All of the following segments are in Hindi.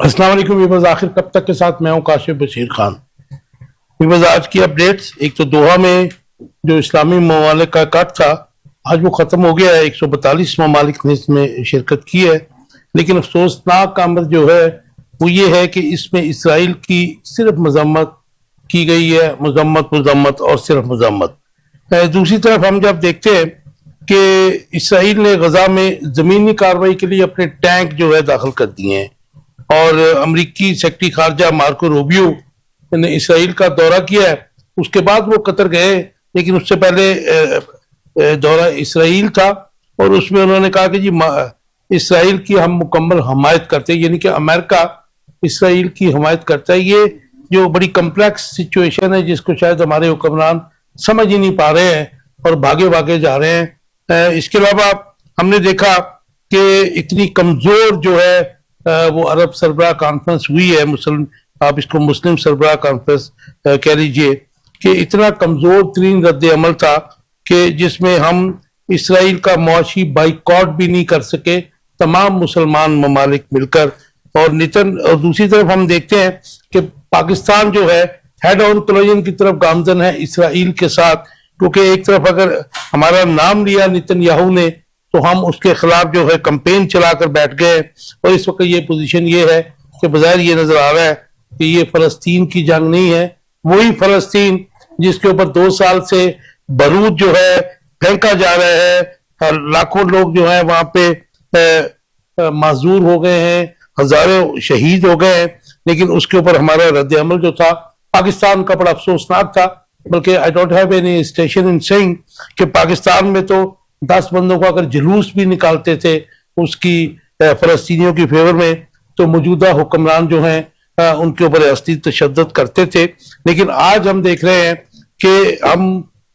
अस्सलाम वालेकुम वीवर्स, आखिर कब तक के साथ मैं हूं काशिफ बशीर खान। वीवर्स, आज की अपडेट्स। एक तो दोहा में जो इस्लामी ममालिक का कट था, आज वो ख़त्म हो गया है। 142 ममालिक ने इसमें शिरकत की है, लेकिन अफसोसनाक अमर जो है वो ये है कि इसमें इसराइल की सिर्फ मजम्मत की गई है। मजम्मत मजम्मत और सिर्फ मजम्मत। दूसरी तरफ हम जब देखते हैं कि इसराइल ने गजा में ज़मीनी कार्रवाई के लिए अपने टैंक जो है दाखिल कर दिए हैं, और अमरीकी सेक्रेटरी खारजा मार्को रूबियो ने इसराइल का दौरा किया है। उसके बाद वो कतर गए, लेकिन उससे पहले दौरा इसराइल था, और उसमें उन्होंने कहा कि जी इसराइल की हम मुकम्मल हमायत करते हैं, यानी कि अमेरिका इसराइल की हमायत करता है। ये जो बड़ी कम्प्लेक्स सिचुएशन है जिसको शायद हमारे हुक्मरान समझ ही नहीं पा रहे हैं और भागे भागे जा रहे हैं। इसके अलावा हमने देखा कि इतनी कमजोर जो है वो अरब सरबराह कॉन्फ्रेंस हुई है, मुस्लिम, आप इसको मुस्लिम सरबराह कॉन्फ्रेंस कह लीजिए, कि इतना कमजोर तरीन रद्द अमल था कि जिसमें हम इसराइल का मुआशी बाइकॉट भी नहीं कर सके, तमाम मुसलमान ममालिक मिलकर। और दूसरी तरफ हम देखते हैं कि पाकिस्तान जो है हेड ऑन कोलिजन की तरफ गामजन है इसराइल के साथ, क्योंकि एक तरफ अगर हमारा नाम लिया नेतन्याहू ने तो हम उसके खिलाफ जो है कंपेन चलाकर बैठ गए। और इस वक्त ये पोजीशन ये है कि बज़ाहिर ये नजर आ रहा है कि ये फलस्तीन की जंग नहीं है, वही फलस्तीन जिसके ऊपर 2 साल से बारूद जो है फेंका जा रहा है, लाखों लोग जो है वहां पे माजूर हो गए हैं, हजारों शहीद हो गए हैं, लेकिन उसके ऊपर हमारा रद्द अमल जो था पाकिस्तान का बड़ा अफसोसनाक था। बल्कि I don't have any station in saying कि पाकिस्तान में तो 10 बंदों का अगर जुलूस भी निकालते थे उसकी फलस्तीनियों की फेवर में, तो मौजूदा हुक्मरान जो हैं उनके ऊपर अस्ती तशद्दुद करते थे। लेकिन आज हम देख रहे हैं कि हम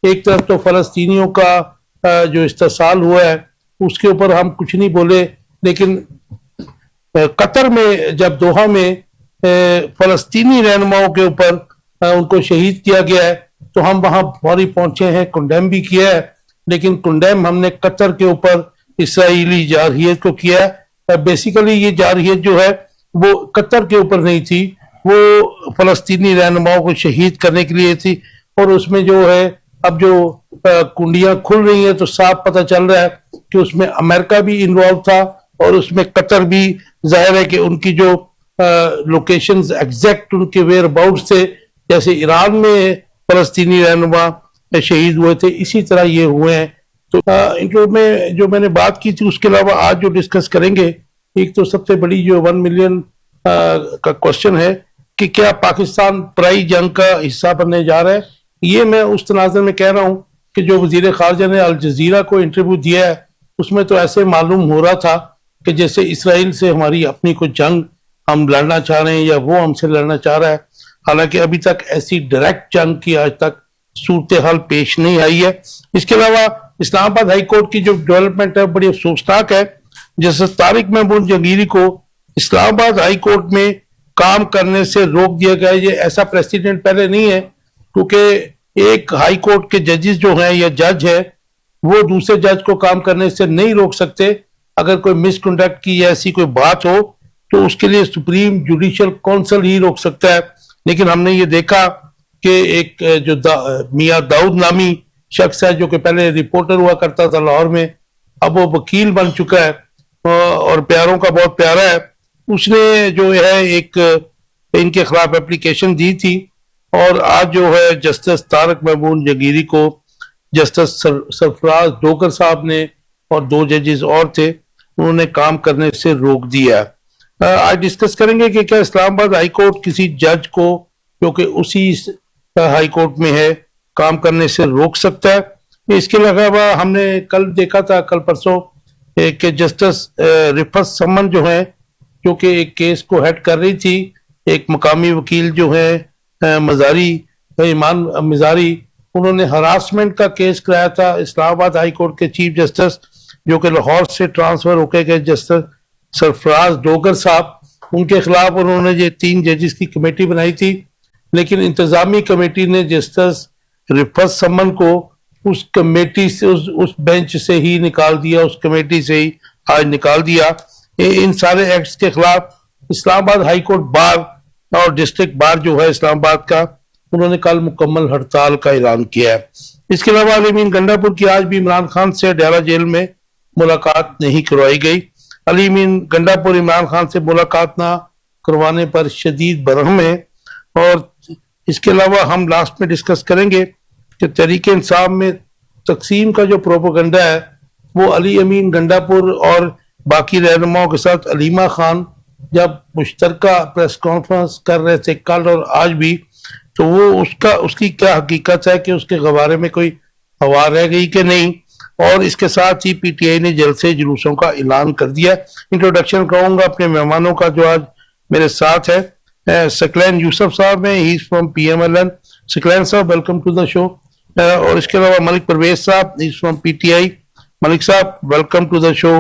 एक तरफ तो फलस्तीनियों का जो इस्तेसाल हुआ है उसके ऊपर हम कुछ नहीं बोले, लेकिन कतर में जब दोहा में फलस्तीनी रहनुमाओं के ऊपर उनको शहीद किया गया है तो हम वहां फौरी पहुंचे हैं, कंडेम भी किया है, लेकिन कंडेम हमने कतर के ऊपर इसराइली जारहियत को किया है। बेसिकली ये जारहियत जो है वो कतर के ऊपर नहीं थी, वो फलस्तीनी रहनुमाओं को शहीद करने के लिए थी। और उसमें जो है अब जो कुंडियां खुल रही हैं तो साफ पता चल रहा है कि उसमें अमेरिका भी इन्वॉल्व था, और उसमें कतर भी जाहिर है कि उनकी जो लोकेशंस एग्जैक्ट उनके वेयर अबाउट से, जैसे ईरान में फलस्तीनी रहनुमा शहीद हुए थे, इसी तरह ये हुए हैं। तो इंट्रो में जो मैंने बात की थी उसके अलावा आज जो डिस्कस करेंगे, एक तो सबसे बड़ी जो 1 मिलियन का क्वेश्चन है कि क्या पाकिस्तान पराई जंग का हिस्सा बनने जा रहा है। ये मैं उस तनाज़ुर में कह रहा हूँ कि जो वजीर खारजा ने अल जजीरा को इंटरव्यू दिया है उसमें तो ऐसे मालूम हो रहा था कि जैसे इसराइल से हमारी अपनी कोई जंग हम लड़ना चाह रहे हैं या वो हमसे लड़ना चाह रहा है। हालांकि अभी तक ऐसी डायरेक्ट जंग की आज तक सूरत हाल पेश नहीं आई है। इसके अलावा इस्लामाबाद हाई कोर्ट की जो डेवलपमेंट है बड़ी अफसोसनाक है। जैसे तारिक महमूद जहांगीरी को इस्लामाबाद हाई कोर्ट में काम करने से रोक दिया गया, ये ऐसा प्रेसिडेंट पहले नहीं है, क्योंकि एक हाई कोर्ट के जजेस जो हैं या जज है वो दूसरे जज को काम करने से नहीं रोक सकते। अगर कोई मिसकंडक्ट की या ऐसी कोई बात हो तो उसके लिए सुप्रीम जुडिशियल काउंसिल ही रोक सकता है। लेकिन हमने ये देखा कि एक जो मियां दाऊद नामी शख्स है जो कि पहले रिपोर्टर हुआ करता था लाहौर में, अब वो वकील बन चुका है और प्यारों का बहुत प्यारा है, उसने जो है एक इनके खिलाफ एप्लीकेशन दी थी। और आज जो है जस्टिस तारिक महमूद जहांगीरी को जस्टिस सरफराज डोगर साहब ने और 2 जजेस और थे, उन्होंने काम करने से रोक दिया। आज डिस्कस करेंगे कि क्या इस्लामाबाद हाई कोर्ट किसी जज को जो कि उसी हाई कोर्ट में है काम करने से रोक सकता है। इसके अलावा हमने कल देखा था, कल परसों, कि जस्टिस रिफत समन जो है जो कि एक केस को हेड कर रही थी, एक मकामी वकील जो है मजारी ईमान मिजारी, उन्होंने हरासमेंट का केस कराया था इस्लामाबाद हाई कोर्ट के चीफ जस्टिस जो कि लाहौर से ट्रांसफर होकर गए जस्टिस सरफराज डोगर साहब, उनके खिलाफ उन्होंने ये 3 जजेस की कमेटी बनाई थी। लेकिन इंतजामी कमेटी ने जस्टिस रिफत समन को उस कमेटी से उस बेंच से ही निकाल दिया, उस कमेटी से ही आज निकाल दिया। इन सारे एक्ट्स के खिलाफ इस्लामाबाद हाई कोर्ट बार और डिस्ट्रिक्ट बार जो है इस्लामाबाद का, उन्होंने कल मुकम्मल हड़ताल का ऐलान किया है। इसके अलावा अली अमीन गंडापुर की आज भी इमरान खान से अडयाला जेल में मुलाकात नहीं करवाई गई। अली अमीन गंडापुर इमरान खान से मुलाकात ना करवाने पर शदीद बरहम है। और इसके अलावा हम लास्ट में डिस्कस करेंगे कि तहरीक इंसाफ में तकसीम का जो प्रोपोगंडा है वो अली अमीन गंडापुर और बाकी रहनुमाओं के साथ अलीमा खान जब मुश्तरका प्रेस कॉन्फ्रेंस कर रहे थे कल और आज भी, तो वो उसकी क्या हकीकत है कि उसके गवारे में कोई हवा रह गई कि नहीं। और इसके साथ ही पीटीआई ने जलसे जुलूसों का ऐलान कर दिया। इंट्रोडक्शन कहूंगा अपने मेहमानों का जो आज मेरे साथ है। सकलैन यूसुफ साहब हैं, he is from PMLN। Saqlain साहब वेलकम टू द शो। और इसके अलावा मलिक परवेज साहब, he is from PTI। Malik साहब वेलकम टू द शो।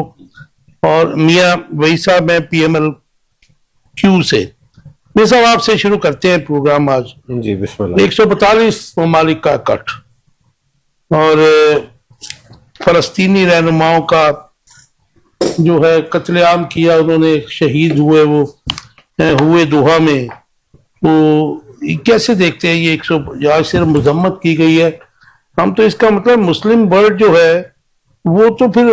और मियां वही साहब हैं PMLQ से। मियां साहब आपसे शुरू करते हैं प्रोग्राम आज। जी बिस्मिल्लाह। 142 ममालिक का कट और फलस्तीनी रहनुमाओं का जो है कत्लेआम किया, उन्होंने शहीद हुए, वो हुए दोहा में। तो कैसे देखते हैं ये 100 आज सिर्फ मजम्मत की गई है, हम तो इसका मतलब मुस्लिम वर्ल्ड जो है वो तो फिर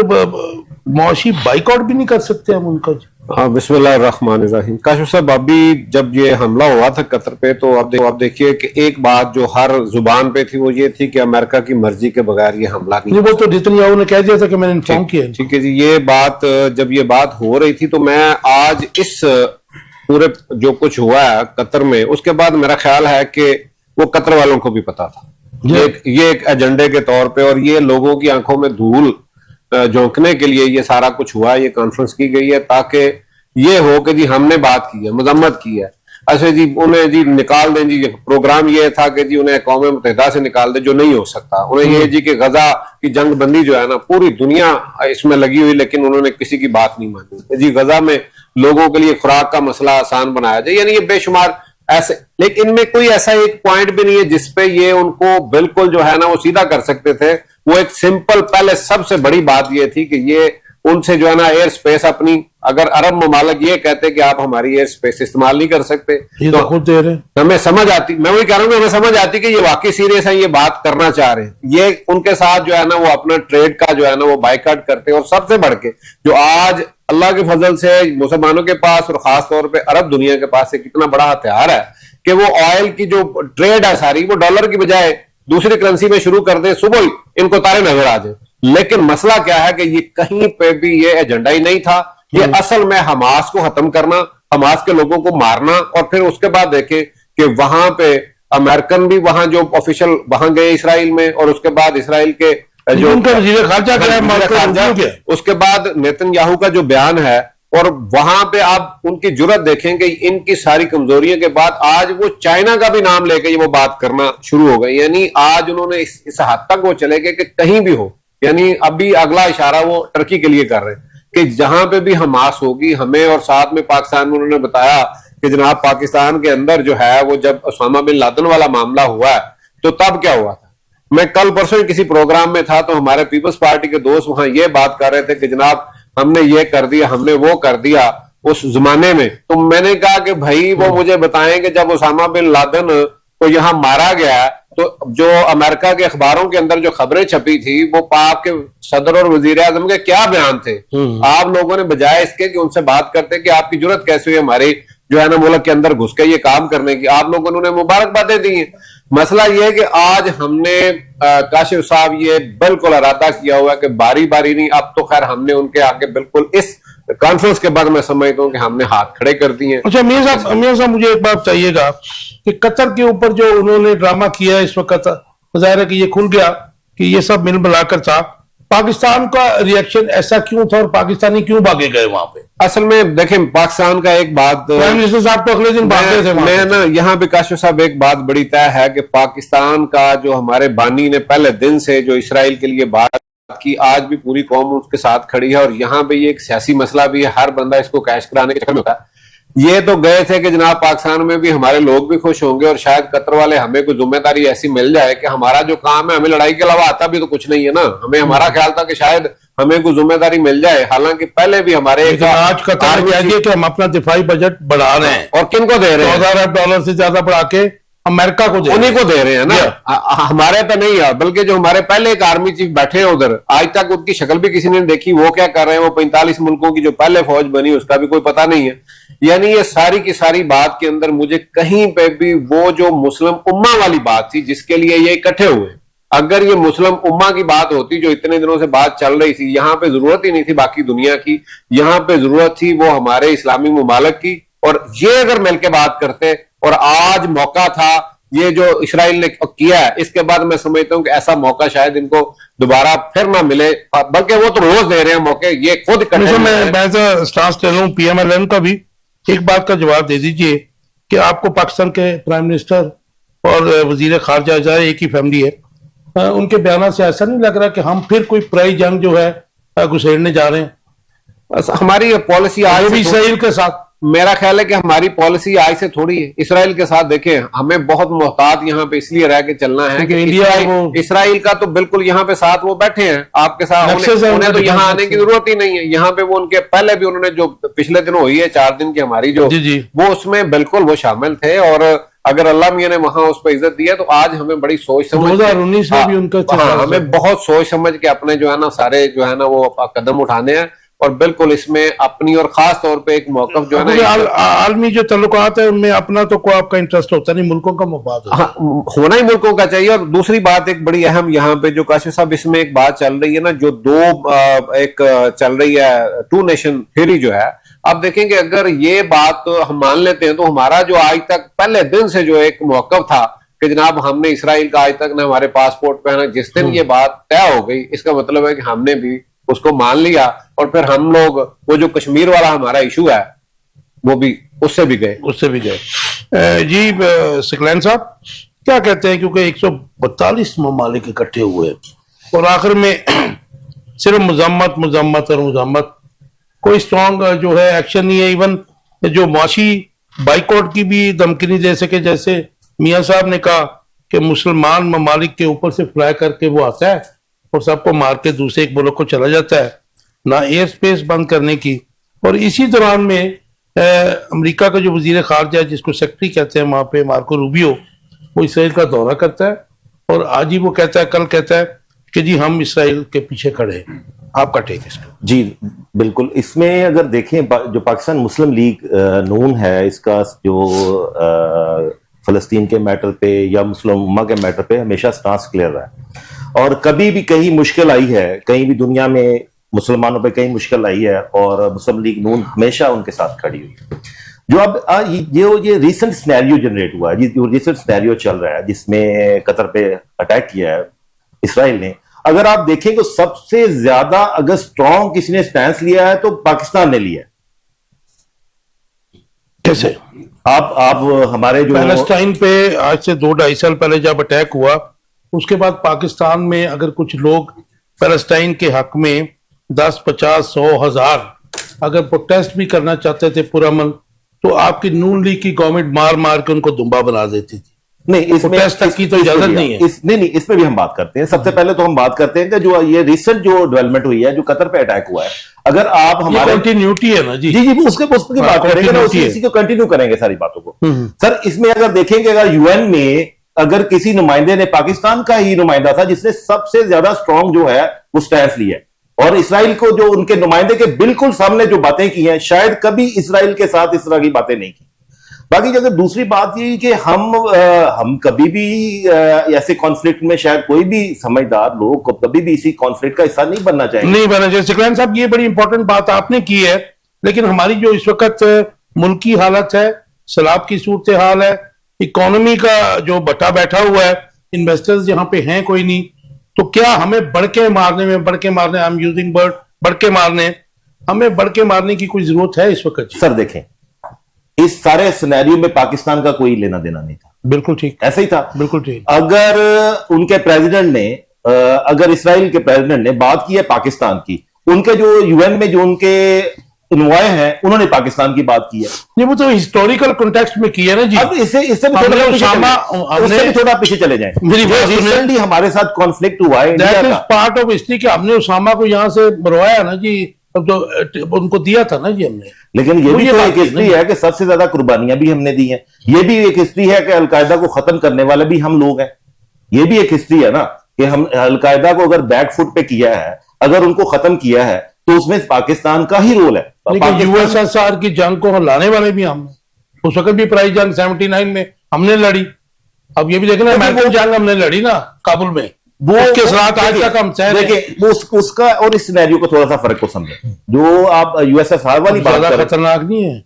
मुआशी बाइकआउट भी नहीं कर सकते हम उनका। हाँ बिस्मिल्लाहिर्रहमानिर्रहीम। काशिफ साहब, अभी जब ये हमला हुआ था कतर पे, तो आप देखिए कि एक बात जो हर जुबान पे थी वो ये थी कि अमेरिका की मर्जी के बगैर ये हमला नहीं। वो तो नेतन्याहू ने कह दिया था कि मैंने इन्फॉर्म किया। ठीक है जी। ये बात जब ये बात हो रही थी तो मैं आज इस पूरे जो कुछ हुआ है कतर में, उसके बाद मेरा ख्याल है कि वो कतर वालों को भी पता था ये एक एजेंडे के तौर पे, और ये लोगों की आंखों में धूल झोंकने के लिए ये सारा कुछ हुआ, ये कॉन्फ्रेंस की गई है ताकि ये हो कि जी हमने बात की है, मजम्मत की है। अच्छा जी, उन्हें जी निकाल दें जी, प्रोग्राम ये था कि जी उन्हें कौम मुत्तहिदा से निकाल दे, जो नहीं हो सकता। उन्हें ये जी कि गजा की जंग बंदी जो है ना, पूरी दुनिया इसमें लगी हुई, लेकिन उन्होंने किसी की बात नहीं मानी जी। गजा में लोगों के लिए खुराक का मसला आसान बनाया जाए, यानी ये बेशुमार ऐसे, लेकिन इनमें कोई ऐसा एक पॉइंट भी नहीं है जिसपे ये उनको बिल्कुल जो है ना वो सीधा कर सकते थे। वो एक सिंपल, पहले सबसे बड़ी बात ये थी कि ये उनसे जो है ना एयर स्पेस अपनी, अगर अरब ममालिक ये कहते कि आप हमारी एयर स्पेस इस्तेमाल नहीं कर सकते, तो खुद दे रहे, हमें समझ आती, मैं वही कह रहा हूं, हमें समझ आती कि ये वाकई सीरियस है, ये बात करना चाह रहे हैं। ये उनके साथ जो है ना वो अपना ट्रेड का जो है ना वो बाइकआउट करते हैं। और सबसे बढ़ के जो आज अल्लाह के फजल से मुसलमानों के पास और खास तौर पर अरब दुनिया के पास एक इतना बड़ा हथियार है कि वो ऑयल की जो ट्रेड है सारी, वो डॉलर की बजाय दूसरी करेंसी में शुरू कर दे, सुबह इनको तारे नजर आ जाए। लेकिन मसला क्या है कि ये कहीं पे भी ये एजेंडा ही नहीं था। ये असल में हमास को खत्म करना, हमास के लोगों को मारना, और फिर उसके बाद देखें कि वहां पे अमेरिकन भी वहां जो ऑफिशियल वहां गए इसराइल में, और उसके बाद इसराइल के जो वजीर खारजा, उसके बाद नेतन्याहू का जो बयान है, और वहां पे आप उनकी जुर्रत देखेंगे, इनकी सारी कमजोरियों के बाद आज वो चाइना का भी नाम लेके वो बात करना शुरू हो गई। यानी आज उन्होंने इस हद तक वो चले गए कि कहीं भी हो, यानी अभी अगला इशारा वो टर्की के लिए कर रहे हैं कि जहां पे भी हमास होगी हमें, और साथ में पाकिस्तान में उन्होंने बताया कि जनाब पाकिस्तान के अंदर जो है वो जब उसामा बिन लादेन वाला मामला हुआ है तो तब क्या हुआ था। मैं कल परसों किसी प्रोग्राम में था तो हमारे पीपल्स पार्टी के दोस्त वहां ये बात कर रहे थे कि जनाब हमने ये कर दिया, हमने वो कर दिया उस जमाने में। तो मैंने कहा कि भाई वो मुझे बताएं कि जब उसामा बिन लादेन को यहां मारा गया तो जो अमेरिका के अखबारों के अंदर जो खबरें छपी थी वो पाक के सदर और वजीर आजम के क्या बयान थे। आप लोगों ने बजाय इसके कि उनसे बात करते कि आपकी जरूरत कैसे हुई हमारी जो है ना मुल्क के अंदर घुस के ये काम करने की, आप लोगों ने उन्हें मुबारकबादें दी हैं। मसला ये है कि आज हमने काशिफ साहब ये बिल्कुल इरादा किया हुआ है कि बारी बारी नहीं, अब तो खैर हमने उनके आगे बिल्कुल इस कॉन्फ्रेंस के बाद मैं समझता हूं कि हमने हाथ खड़े कर दिए। अच्छा मियां साहब मुझे एक बात चाहिएगा कि कतर के ऊपर जो उन्होंने ड्रामा किया है इस वक्त, जाहिर है कि ये खुल गया कि ये सब मिल मिलाकर था। पाकिस्तान का रिएक्शन ऐसा क्यों था और पाकिस्तानी क्यों भागे गए वहां पे? असल में देखें पाकिस्तान का एक बात, प्राइम मिनिस्टर साहब तो अगले दिन भागे थे। मैं ना यहाँ पे काशिफ साहब एक बात बड़ी तय है कि पाकिस्तान का जो हमारे बानी ने पहले दिन से जो इसराइल के लिए बात की, आज भी पूरी कौम उसके साथ खड़ी है। और यहाँ पे ये एक सियासी मसला भी है, हर बंदा इसको कैश कराने के चक्कर में होता है। ये तो गए थे कि जनाब पाकिस्तान में भी हमारे लोग भी खुश होंगे और शायद कतर वाले हमें कोई जिम्मेदारी ऐसी मिल जाए कि हमारा जो काम है, हमें लड़ाई के अलावा आता भी तो कुछ नहीं है ना। हमें हमारा ख्याल था कि शायद हमें कोई जिम्मेदारी मिल जाए। हालांकि पहले भी हमारे लेकिन आज कतर ने कह दिया कि हम अपना दिफाई बजट बढ़ा रहे हैं और किन को दे रहे हैं? $14 से ज्यादा बढ़ा के अमेरिका को उन्हीं को दे रहे हैं ना, हमारे पे नहीं है। बल्कि जो हमारे पहले एक आर्मी चीफ बैठे हैं उधर, आज तक उनकी शक्ल भी किसी ने देखी, वो क्या कर रहे हैं? वो 45 मुल्कों की जो पहले फौज बनी उसका भी कोई पता नहीं है। यानी ये सारी की सारी बात के अंदर मुझे कहीं पे भी वो जो मुस्लिम उम्मा वाली बात थी जिसके लिए ये इकट्ठे हुए, अगर ये मुस्लिम उम्मा की बात होती जो इतने दिनों से बात चल रही थी, यहां पे जरूरत ही नहीं थी बाकी दुनिया की, यहां पे जरूरत थी वो हमारे इस्लामी ममालिक की। और ये अगर मिलकर बात करते, और आज मौका था ये जो इसराइल ने किया है, इसके बाद मैं समझता हूं कि ऐसा मौका शायद इनको दोबारा फिर ना मिले, बल्कि वो तो रोज दे रहे हैं मौके, ये खुद मैं स्टांस ले लूं PMLN का भी। एक बात का जवाब दे दीजिए कि आपको पाकिस्तान के प्राइम मिनिस्टर और वजीर खारजा जाए एक ही फैमिली है, उनके बयान से ऐसा नहीं लग रहा कि हम फिर कोई पराई जंग जो है घुसेड़ने जा रहे हैं? हमारी पॉलिसी आज भी इसराइल के साथ, मेरा ख्याल है कि हमारी पॉलिसी आज से थोड़ी है। इसराइल के साथ देखें, हमें बहुत मोहतात यहाँ पे इसलिए रह के चलना है कि इसराइल का तो बिल्कुल यहाँ पे साथ वो बैठे हैं आपके साथ, उन्हें तो यहाँ आने की जरूरत ही नहीं है। यहाँ पे वो उनके पहले भी उन्होंने जो पिछले दिन हुई है 4 दिन की हमारी जो, वो उसमें बिल्कुल वो शामिल थे। और अगर अल्लाह मियां ने वहां उस पर इज्जत दी है तो आज हमें बड़ी सोच समझ, 2019 में भी उनका हमें बहुत सोच समझ के अपने जो है ना सारे जो है ना वो कदम उठाने हैं। और बिल्कुल इसमें अपनी और खास तौर पे एक मौकफ जो है ना, आलमी जो तल्लुकात है उनमें अपना तो कोई आपका इंटरेस्ट होता नहीं, मुल्कों का मफाद होना ही मुल्कों का चाहिए। और दूसरी बात एक बड़ी अहम यहाँ पे जो काशिफ साहब इसमें एक बात चल रही है ना, जो एक चल रही है 2 नेशन थ्योरी जो है, आप देखेंगे अगर ये बात हम मान लेते हैं तो हमारा जो आज तक पहले दिन से जो एक मौकफ था कि जनाब हमने इसराइल का आज तक ना हमारे पासपोर्ट पे ना, जिस दिन ये बात तय हो गई इसका मतलब है कि हमने भी उसको मान लिया। और फिर हम लोग वो जो कश्मीर वाला हमारा इशू है वो भी उससे भी गए जी। सकलैन साहब क्या कहते हैं, क्योंकि 142 ममालिक इकट्ठे हुए और आखिर में सिर्फ मजम्मत, कोई स्ट्रॉन्ग जो है एक्शन नहीं है। इवन जो माशी बाइकआउट की भी धमकी नहीं दे सके, जैसे मियां साहब ने कहा कि मुसलमान ममालिक के ऊपर से फ्लाई करके वो आता है और सबको मार के दूसरे एक मुल्क को चला जाता है, ना एयर स्पेस बंद करने की। और इसी दौरान में अमेरिका का जो वजीर खारजा है, जिसको सेक्रेटरी कहते हैं वहां पे, मार्को रूबियो, वो इसराइल का दौरा करता है और आज ही वो कहता है, कल कहता है कि जी हम इसराइल के पीछे खड़े हैं। आपका टेक इसका? जी बिल्कुल, इसमें अगर देखें जो पाकिस्तान मुस्लिम लीग नून है, इसका जो फलस्तीन के मैटर पे या मुस्लिम उम्मा के मैटर पे हमेशा स्टांस क्लियर रहा है। और कभी भी कहीं मुश्किल आई है, कहीं भी दुनिया में मुसलमानों पे कहीं मुश्किल आई है और मुस्लिम लीग नून हमेशा उनके साथ खड़ी हुई। जो अब ये रीसेंट सिनेरियो जनरेट हुआ है, जो रीसेंट सिनेरियो चल रहा है जिसमें कतर पे अटैक किया है इसराइल ने, अगर आप देखें तो सबसे ज्यादा अगर स्ट्रॉन्ग किसी ने स्टैंस लिया है तो पाकिस्तान ने लिया है। कैसे? आप हमारे जो पैलेस्टाइन पे आज से 2-2.5 साल पहले जब अटैक हुआ, उसके बाद पाकिस्तान में अगर कुछ लोग पैलेस्टाइन के हक में 10, 50, 100, 1000 अगर प्रोटेस्ट भी करना चाहते थे पुरअमन, तो आपकी नून लीग की गवर्नमेंट मार मार के उनको दुम्बा बना देती थी। नहीं, इसमें तक की तो इजाजत नहीं है। नहीं, इसमें भी हम बात करते हैं। सबसे पहले तो हम बात करते हैं कि जो ये रिसेंट जो डेवलपमेंट हुई है, जो कतर पे अटैक हुआ है, अगर आप हमारे कंटिन्यूटी है ना जी जी उसकी बात करेंगे ना, इसी को कंटिन्यू करेंगे सारी बातों को। सर, इसमें अगर देखेंगे, अगर यूएन में अगर किसी नुमाइंदे ने, पाकिस्तान का ही नुमाइंदा था जिसने सबसे ज्यादा स्ट्रॉन्ग जो है वो स्टैंस लिया है, और इसराइल को जो उनके नुमाइंदे के बिल्कुल सामने जो बातें की हैं, शायद कभी इसराइल के साथ इस तरह की बातें नहीं की। बाकी अगर दूसरी बात ये कि हम कभी भी ऐसे कॉन्फ्लिक्ट में, शायद कोई भी समझदार लोग को कभी भी इसी कॉन्फ्लिक्ट का हिस्सा नहीं बनना चाहिए। सकलैन साहब, ये बड़ी इंपॉर्टेंट बात आपने की है, लेकिन हमारी जो इस वक्त मुल्की हालत है, सैलाब की सूरत हाल है, इकोनॉमी का जो बटा बैठा हुआ है, इन्वेस्टर्स यहाँ पे हैं कोई नहीं, तो क्या हमें बढ़ के मारने आई एम यूजिंग वर्ड बढ़ के मारने, हमें बढ़ के मारने की कोई जरूरत है इस वक्त? सर देखें, इस सारे सिनेरियो में पाकिस्तान का कोई लेना देना नहीं था। बिल्कुल ठीक, ऐसा ही था, बिल्कुल ठीक। अगर उनके प्रेसिडेंट ने, अगर इसराइल के प्रेसिडेंट ने बात की है पाकिस्तान की, उनके जो यूएन में जो उनके इन्वॉय हैं उन्होंने पाकिस्तान की बात की है। ये वो तो हिस्टोरिकल कॉन्टेक्स्ट में किया ना जी। अब इससे भी थोड़ा पीछे चले जाएं। मेरी बात सुनिए। रिसेंटली हमारे साथ कॉन्फ्लिक्ट हुआ है इंडिया का। पार्ट ऑफ हिस्ट्री कि हमने उसामा को यहाँ से मरवाया ना जी, अब तो उनको दिया था ना जी हमने। लेकिन ये भी तो एक हिस्ट्री है कि सबसे ज्यादा कुर्बानियां भी हमने दी हैं। ये भी एक हिस्ट्री है कि अलकायदा को खत्म करने वाले भी हम लोग हैं। ये भी एक हिस्ट्री है ना कि हम अलकायदा को अगर बैक फुट पे किया है, अगर उनको खत्म किया है, तो उसमें पाकिस्तान का ही रोल है। यूएसएसआर की जंग को लाने वाले भी हम, उस वक्त भी प्राइज जंग 79 में हमने लड़ी। अब ये भी देखना अमेरिकन जंग हमने लड़ी ना काबुल में, वो उसके साथ आज तक हम सह रहे हैं। देखिए उसका और इस सिनेरियो को थोड़ा सा फर्क को समझे। जो आप यूएसएसआर वाली बात कर रहे हैं, खतरनाक नहीं है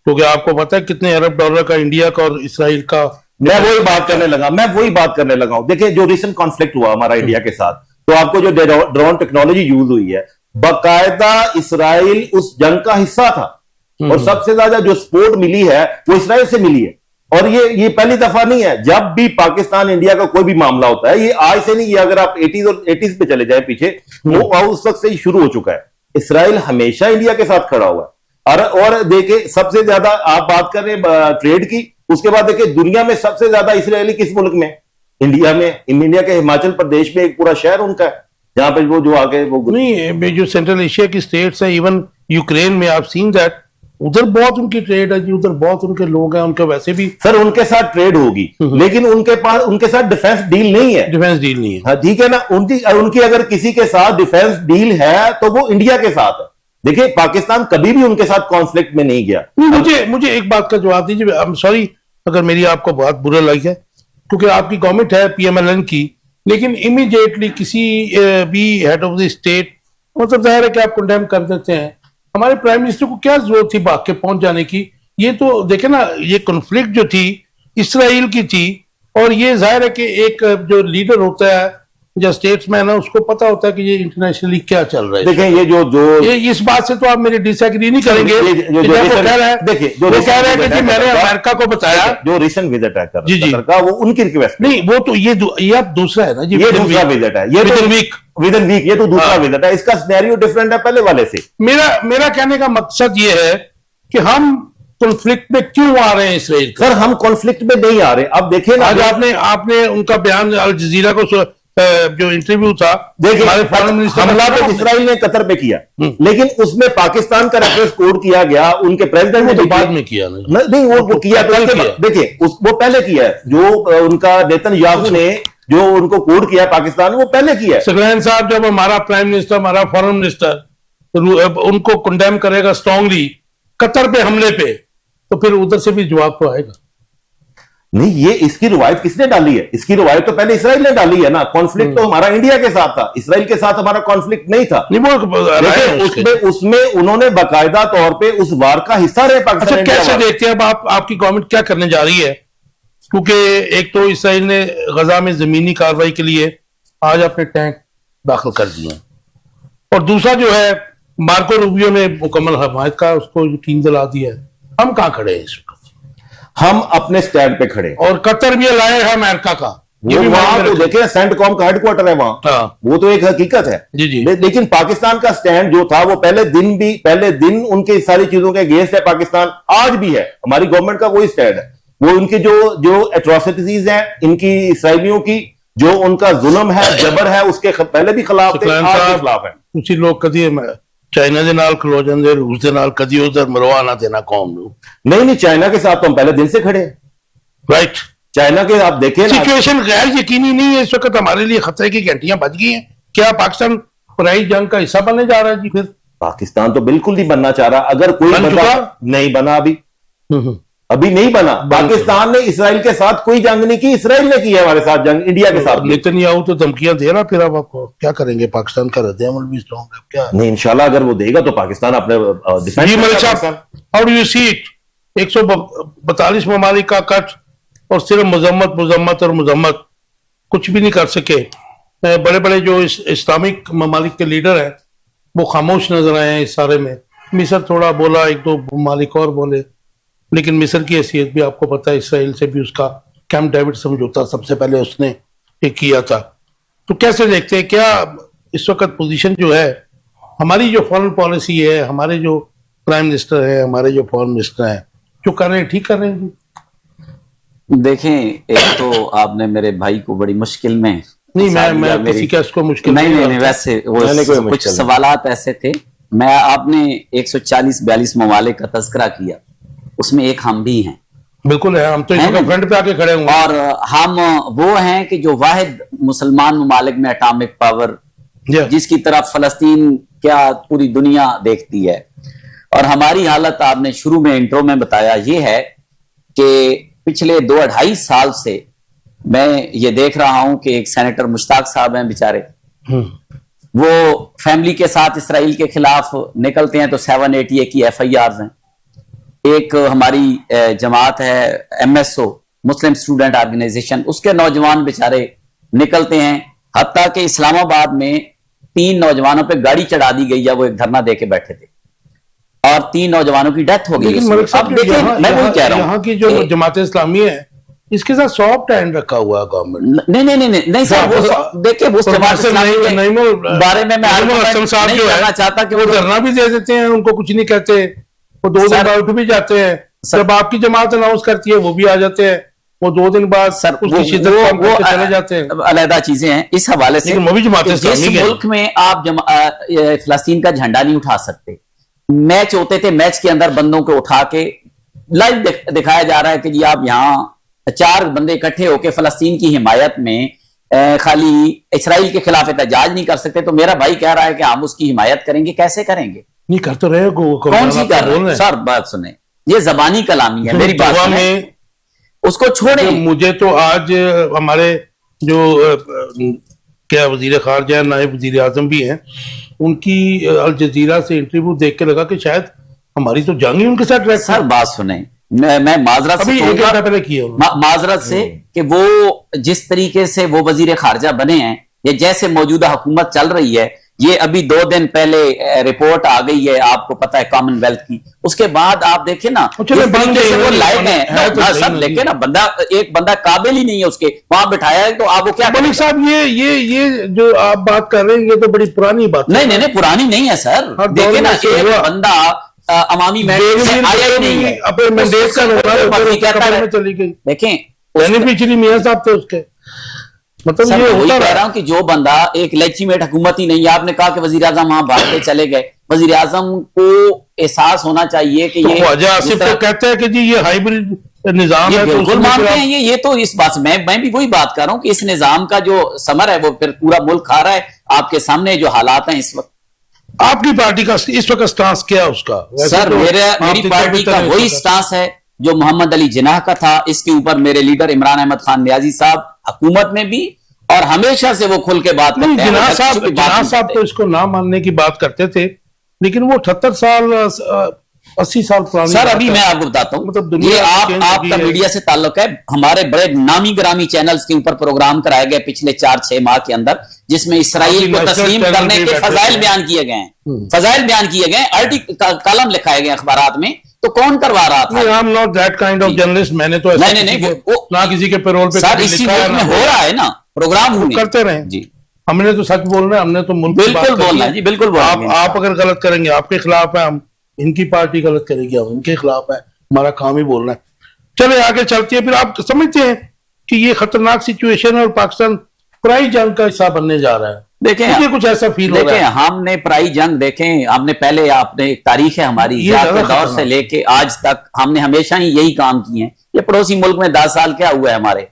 क्योंकि आपको पता है कितने अरब डॉलर का इंडिया का और इसराइल का। मैं वही बात करने लगा हूं। देखिए जो रिसेंट कॉन्फ्लिक्ट हुआ हमारा इंडिया के साथ, तो आपको जो ड्रोन टेक्नोलॉजी यूज हुई है, बाकायदा इसराइल उस जंग का हिस्सा था और सबसे ज्यादा जो सपोर्ट मिली है वो इसराइल से मिली है। और ये पहली दफा नहीं है। जब भी पाकिस्तान इंडिया का कोई भी मामला होता है, ये आज से नहीं, ये अगर आप 80s और 80s पे चले जाए पीछे, वो उस वक्त से ही शुरू हो चुका है। इसराइल हमेशा इंडिया के साथ खड़ा हुआ है। और देखिए सबसे ज्यादा आप बात कर रहे हैं ट्रेड की, उसके बाद देखिए दुनिया में सबसे ज्यादा इसराइली किस मुल्क में? इंडिया में। इंडिया के हिमाचल प्रदेश में एक पूरा शहर उनका है जहां पे वो जो आगे वो नहीं, जो सेंट्रल एशिया की स्टेट्स है, इवन यूक्रेन में आप सीन दैट, उधर बहुत उनकी ट्रेड है जी, उधर बहुत उनके लोग हैं, उनके वैसे भी सर उनके साथ ट्रेड होगी, लेकिन उनके साथ डिफेंस डील नहीं है। डिफेंस डील नहीं है। हाँ ठीक है ना। उनकी अगर किसी के साथ डिफेंस डील है तो वो इंडिया के साथ है। देखिए पाकिस्तान कभी भी उनके साथ कॉन्फ्लिक्ट में नहीं गया। मुझे एक बात का जवाब दीजिए। आई एम सॉरी अगर मेरी आपको बहुत बुरा लग है, क्योंकि आपकी गवर्नमेंट है पीएमएलएन की, लेकिन इमीडिएटली किसी भी हेड ऑफ द स्टेट, मतलब जाहिर है कि आप कंडेम कर देते हैं। हमारे प्राइम मिनिस्टर को क्या जरूरत थी भाग के पहुंच जाने की? ये तो देखे ना, ये कॉन्फ्लिक्ट जो थी इसराइल की थी, और ये जाहिर है कि एक जो लीडर होता है या स्टेट्समैन है, उसको पता होता है कि ये इंटरनेशनली क्या चल रहा है। देखें ये इस बात से तो आप मेरे डिसएग्री नहीं करेंगे। जो कह रहा है, देखिए जो कह रहा है कि जी मैंने अमेरिका को बताया, जो रिसेंट विजिट है जी का, वो उनकी रिक्वेस्ट नहीं, वो तो ये आप दूसरा है ना जी, ये दूसरा विजिट है, ये विद इन वीक, ये तो दूसरा विजिट है। इसका सिनेरियो डिफरेंट है पहले वाले से। मेरा कहने का मकसद ये है कि हम कॉन्फ्लिक्ट में क्यों आ रहे हैं इसराइल? सर हम कॉन्फ्लिक्ट में नहीं आ रहे। अब देखिए ना, आज आपने उनका बयान अल जजीरा को जो इंटरव्यू था, देखिए हमारे फॉरेन मिनिस्टर, हमला तो इसराइल ने कतर पे किया, लेकिन उसमें पाकिस्तान का रेफरेंस कोड किया गया। उनके प्रेसिडेंट ने तो बाद में किया नहीं, वो किया देखिए वो पहले किया है। जो उनका नेतन्याहू ने जो उनको कोड किया पाकिस्तान, वो पहले किया है। सकलैन साहब जब हमारा प्राइम मिनिस्टर, हमारा फॉरेन मिनिस्टर उनको कंडेम करेगा स्ट्रांगली कतर पे हमले पे, तो फिर उधर से भी जवाब तो आएगा। नहीं, ये इसकी रिवायत किसने डाली है? इसकी रिवायत तो पहले इसराइल ने डाली है ना। कॉन्फ्लिक्ट तो हमारा इंडिया के साथ था, इसराइल के साथ हमारा कॉन्फ्लिक्ट नहीं था। उसमें उन्होंने बाकायदा तौर पे उस वार का हिस्सा रहे पाकिस्तान। अच्छा, कैसे देखते हैं अब आपकी गवर्नमेंट क्या करने जा रही है? क्योंकि एक तो इसराइल ने गजा में जमीनी कार्रवाई के लिए आज अपने टैंक दाखिल कर दिए, और दूसरा जो है मार्को रूबियो ने मुकम्मल हमायत का उसको यकीन दिला दिया है। हम कहां खड़े हैं इस वक्त? हम अपने स्टैंड पे खड़े, और कतर भी लाए है अमेरिका का, ये भी वहां तो देखिए सेंटकॉम का हेडक्वार्टर है वहां, वो तो एक हकीकत है जी। लेकिन पाकिस्तान का स्टैंड जो था वो पहले दिन उनके सारी चीजों के अगेंस्ट है पाकिस्तान, आज भी है। हमारी गवर्नमेंट का वही स्टैंड है। वो उनकी जो एट्रोसिटीज हैं इनकी इसराइलियों की, जो उनका जुल्म है, जबर है, उसके पहले भी खिलाफ थे, आज भी खिलाफ है। कुछ लोग कभी चाइना के नाल खलो जाते, रूस के नाल कभी उधर मरवा ना देना कौम नूं। नहीं, चाइना के साथ तो हम पहले दिन से खड़े हैं। राइट, चाइना के आप देखें, सिचुएशन गैर यकीनी नहीं है इस वक्त, हमारे लिए खतरे की घंटियां बज गई हैं। क्या पाकिस्तान पराई जंग का हिस्सा बनने जा रहा है जी? फिर पाकिस्तान तो बिल्कुल नहीं बनना चाह रहा। अगर कोई नहीं बना, अभी नहीं बना। पाकिस्तान ने इसराइल के साथ कोई जंग नहीं की, इसराइल ने की है हमारे साथ जंग, इंडिया के साथ। नेतन्याहू तो धमकियां दे रहा, फिर अब आपको क्या करेंगे? पाकिस्तान का रद्द-ए-अमल भी स्ट्रॉन्ग है क्या? नहीं, इंशाल्लाह अगर वो देगा तो पाकिस्तान अपने how do you see it? 142 ममालिक का कट, और सिर्फ मजम्मत कुछ भी नहीं कर सके। बड़े बड़े जो इस्लामिक ममालिक के लीडर हैं वो खामोश नजर आए हैं इस सारे में। मिस्र थोड़ा बोला, एक दो ममालिक और बोले, लेकिन मिस्र की हैसियत भी आपको पता है, इसराइल से भी उसका कैंप डेविड समझौता सबसे पहले उसने एक किया था। तो कैसे देखते हैं, क्या इस वक्त पोजीशन जो है हमारी, जो फॉरेन पॉलिसी है, हमारे जो प्राइम मिनिस्टर है, हमारे जो फॉरेन मिनिस्टर हैं, जो कर रहे हैं ठीक कर रहे हैं जी। देखें, एक तो आपने मेरे भाई को बड़ी मुश्किल में नहीं, फंसा दिया मैं मेरी- किसी का इसको मुश्किल नहीं करता। वैसे वो मैंने कोई कुछ मुश्किल नहीं। सवालात ऐसे थे। मैं आपने 140-42 ममालिक का तस्करा किया, उसमें एक हम भी हैं, बिल्कुल है, हम तो है इसका ना? फ्रंट पे आके खड़े होंगे। और हम वो हैं कि जो वाहिद मुसलमान ममालिक में एटॉमिक पावर, जी। जिसकी तरफ फलस्तीन क्या पूरी दुनिया देखती है। और हमारी हालत आपने शुरू में इंट्रो में बताया ये है कि पिछले 2-2.5 साल से मैं ये देख रहा हूं कि एक सेनेटर मुश्ताक साहब हैं बेचारे, वो फैमिली के साथ इसराइल के खिलाफ निकलते हैं तो 780 की FIRs हैं। एक हमारी जमात है MSO, मुस्लिम स्टूडेंट ऑर्गेनाइजेशन, उसके नौजवान बेचारे निकलते हैं। हत्ता कि इस्लामाबाद में 3 नौजवानों पे गाड़ी चढ़ा दी गई है, वो एक धरना दे के बैठे थे और 3 नौजवानों की डेथ हो गई। लेकिन मलिक साहब, अब देखिए, मैं वही कह रहा हूं यहाँ की जो कि- जमात इस्लामी है, इसके साथ सॉफ्ट हैंड रखा हुआ है गवर्नमेंट। नहीं सर, वो देखिए उस जमात इस्लामी के बारे में मैं आर्गुमेंट साहब नहीं जो है करना चाहता कि वो धरना भी दे देते हैं, उनको कुछ नहीं कहते, वो 2 दिन सर- बाद उठ भी जाते हैं। जब आपकी जमात अनाउंस करती है वो भी आ जाते हैं, वो 2 दिन बाद सर उसकी शिद्दत कम करके चले जाते हैं। अलग चीजें हैं इस हवाले से। लेकिन वो भी जमात कि इस्लामी जिस के हैं। मुल्क में आप फलस्तीन का झंडा नहीं उठा सकते, मैच होते थे, मैच के अंदर बंदों को उठा के लाइव दिखाया जा रहा है कि जी आप यहाँ 4 बंदे इकट्ठे होकर फलस्तीन की हिमायत में खाली इसराइल के खिलाफ एहतजाज नहीं कर सकते, तो मेरा भाई कह रहा है कि हम उसकी हिमायत करेंगे। कैसे करेंगे? नहीं कर तो रहे हो, कौन सी कर रहे हैं? सर बात सुने, ये जबानी कलामी है, मेरी बात सुने, में उसको छोड़े। मुझे तो आज हमारे जो क्या वजीर खारजा है, नायब वजीर आजम भी हैं, उनकी अल जजीरा से इंटरव्यू देख के लगा कि शायद हमारी तो जंग ही उनके साथ रहती सर बात सुने, मैं माजरत से अभी 1 कहूंगा, घंटा पहले किया उन्होंने। माजरत से कि वो जिस तरीके से वो वजीर खारजा बने हैं, ये जैसे मौजूदा हुकूमत चल रही है, ये अभी 2 दिन पहले रिपोर्ट आ गई है, आपको पता है, कॉमनवेल्थ की। उसके बाद आप देखें ना चलो, जिस तरीके से वो लायक है हैं, तो सही सब नहीं। लेके ना एक बंदा काबिल ही नहीं है उसके, वहां बिठाया है, तो आप वो क्या मलिक करेंगे? साहब, ये जो आप बात कर रहे हैं, ये तो बड़ी पुरानी बात है। नहीं पुरानी नहीं है सर। हर दौर देखिए ना, में से एक हुआ। बंदा अवामी बेनजीर मैंडेट आया ही नहीं है, अपने मैंडेट का मर्जी कहता कब्र है। में चली गई। देखें बेनिफिशियरी मियां साहब थे उसके, मतलब सर, ये मैं वही होता कह रहा। रहा हूं कि जो बंदा एक लेजिटिमेट हुकूमत ही नहीं है, आपने कहा कि वजीर आजम वहां भाग के चले गए, वजीर आजम को एहसास होना चाहिए कि तो ये ख्वाजा जिस आसिफ तरह- तो कहते हैं कि जी ये हाइब्रिड निजाम ये है, तो बिल्कुल उसमें मानते फिर हैं, ये तो इस बात से मैं भी वही बात कर रहा हूं कि इस निजाम का जो समर है वो फिर पूरा मुल्क खा रहा है। आपके सामने जो हालात हैं इस वक्त, आपकी पार्टी का इस वक्त स्टांस क्या है उसका? वैसे सर तो मेरी आप पार्टी तितर-बितर का नहीं वही सकते। स्टांस है जो मोहम्मद अली जिन्नाह का था। इसके ऊपर मेरे लीडर इमरान अहमद खान नियाजी साहब हुकूमत में भी और हमेशा से वो खुल के बात नहीं, करते हैं। जिन्नाह वो साहब बच्चों की बात नहीं साहब करते। तो इसको ना मानने की बात करते थे, लेकिन वो 78 साल 80 साल पुरानी सर बात अभी है। मैं आपको बताता हूँ, मतलब दुनिया ये चेंज हो आपका गई है। मीडिया से ताल्लुक है। हमारे बड़े नामी ग्रामी चैनल्स के ऊपर प्रोग्राम कराए गए पिछले 4-6 माह के अंदर, जिसमें इसराइल अभी को नेशनल तस्लीम चैनल करने पे के बैठे फजाइल थे। बयान किए गए हैं, फजाइल बयान किए गए, आर्टिकल कलम लिखाए गए अखबारात में। तो कौन करवा रहा था? नहीं, I am not that kind of journalist. मैंने तो ऐसा नहीं, किसी के- वो- ना किसी के पेरोल पे सर कभी इसी लिखा है, मुल्क में ना हो रहा है ना प्रोग्राम वो हुए करते रहे। जी, हमने तो सच बोलना है, हमने तो मुल्क की बात बिल्कुल करनी बोलना है जी, बिल्कुल बोलना है। आप अगर गलत करेंगे आपके खिलाफ है, हम इनकी पार्टी गलत करेगी हम इनके खिलाफ है, हमारा काम ही बोलना है। चले आगे चलती है। फिर आप समझते हैं कि ये खतरनाक सिचुएशन है और पाकिस्तान पराई जंग का हिस्सा बनने जा रहा है? देखें, मुझे कुछ ऐसा फील हो रहा देखें, है। हमने पराई जंग देखें, हमने पहले आपने एक तारीख है हमारी ये इजाद ज्यादा के दौर खतरनाक से लेके आज तक हमने हमेशा ही यही काम किए हैं। ये पड़ोसी मुल्क में 10 साल क्या हुआ है हमारे,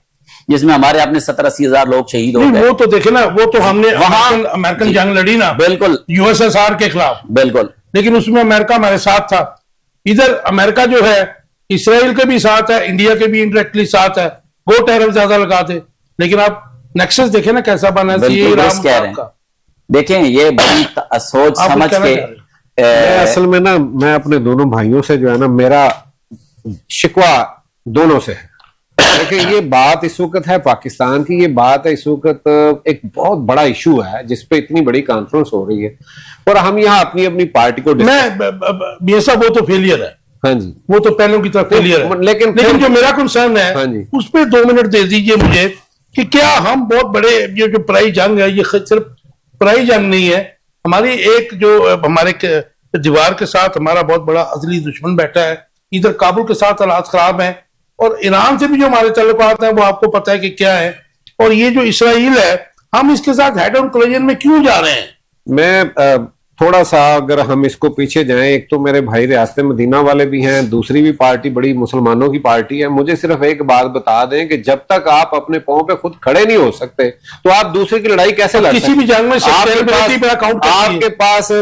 जिसमें हमारे अपने 70-80 हजार लोग शहीद हो नहीं, गए। वो तो देखे ना, वो तो हमने वहाँ- अमेरिकन जी। जंग लड़ी ना, बिल्कुल यूएसएसआर के खिलाफ, बिल्कुल लेकिन उसमें अमेरिका हमारे साथ था। इधर अमेरिका जो है इसराइल के भी साथ है, इंडिया के भी इनडायरेक्टली साथ है, वो टैरिफ ज्यादा लगाते। लेकिन आप नेक्सस देखे ना कैसा बना है, बिल्कुल ये दुरुस्त कह रहे हैं। का। देखें, ये बड़ी सोच आप समझ कहना के चाह रहे हैं? अ, असल में ना मैं अपने दोनों भाइयों से जो है ना, मेरा शिकवा दोनों से है। देखिए, ये बात इस वक्त है पाकिस्तान की, ये बात है इस वक्त एक बहुत बड़ा इशू है जिसपे इतनी बड़ी कॉन्फ्रेंस हो रही है और हम यहाँ अपनी अपनी पार्टी को मैं साहब, वो तो फेलियर है, हाँ जी, वो तो पहलों की तरफ फेलियर है। लेकिन जो मेरा कंसर्न हाँ जी। है उस पर 2 मिनट दे दीजिए मुझे कि क्या हम बहुत बड़े, ये जो पराई जंग है, ये सिर्फ पराई जंग नहीं है। हमारी एक जो हमारे दीवार के साथ हमारा बहुत बड़ा असली दुश्मन बैठा है, इधर काबुल के साथ हालात खराब हैं, और ईरान से भी जो हमारे ताल्लुकात हैं वो आपको पता है कि क्या है। और ये जो इसराइल है, हम इसके साथ हेड ऑन कोलिजन में क्यों जा रहे हैं? मैं थोड़ा सा अगर हम इसको पीछे जाएं, एक तो मेरे भाई रियासत मदीना वाले भी हैं, दूसरी भी पार्टी बड़ी मुसलमानों की पार्टी है। मुझे सिर्फ एक बात बता दें कि जब तक आप अपने पांव पे खुद खड़े नहीं हो सकते तो आप दूसरे की लड़ाई कैसे लड़ सकते? किसी भी जंग में आपके पास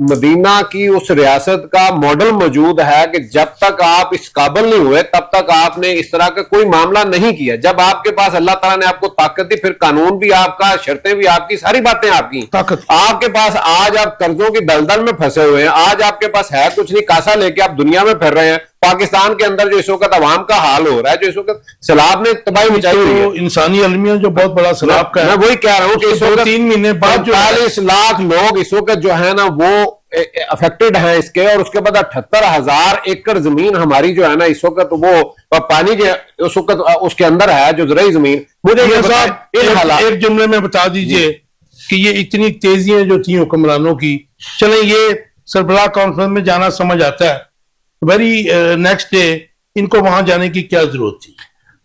मदीना की उस रियासत का मॉडल मौजूद है कि जब तक आप इस काबिल नहीं हुए तब तक आपने इस तरह का कोई मामला नहीं किया। जब आपके पास अल्लाह ताला ने आपको ताकत दी, फिर कानून भी आपका, शर्तें भी आपकी, सारी बातें आपकी ताकत। आपके पास आज आप कर्जों की दलदल में फंसे हुए हैं, आज आपके पास है कुछ नहीं, कासा लेके आप दुनिया में फिर रहे हैं। पाकिस्तान के अंदर जो इस वक्त अवाम का हाल हो रहा है, जो इस वक्त सैलाब ने तबाही मचाई हुई है, इंसानी अलमिया जो बहुत बड़ा सैलाब का है। मैं वही कह रहा हूं कि इस वक्त 3 महीने बाद 45 लाख लोग इस वक्त जो है ना वो अफेक्टेड हैं इसके, और उसके बाद 78,000 एकड़ जमीन हमारी जो है ना इस वक्त वो पानी के उस वक्त उसके अंदर है, जो ज़राई जमीन। मुझे एक जुमले में बता दीजिए कि ये इतनी तेजियां जो थी हुक्मरानों की, चले ये सरबराह कॉन्फ्रेंस में जाना समझ आता है, वेरी नेक्स्ट डे इनको वहां जाने की क्या जरूरत थी?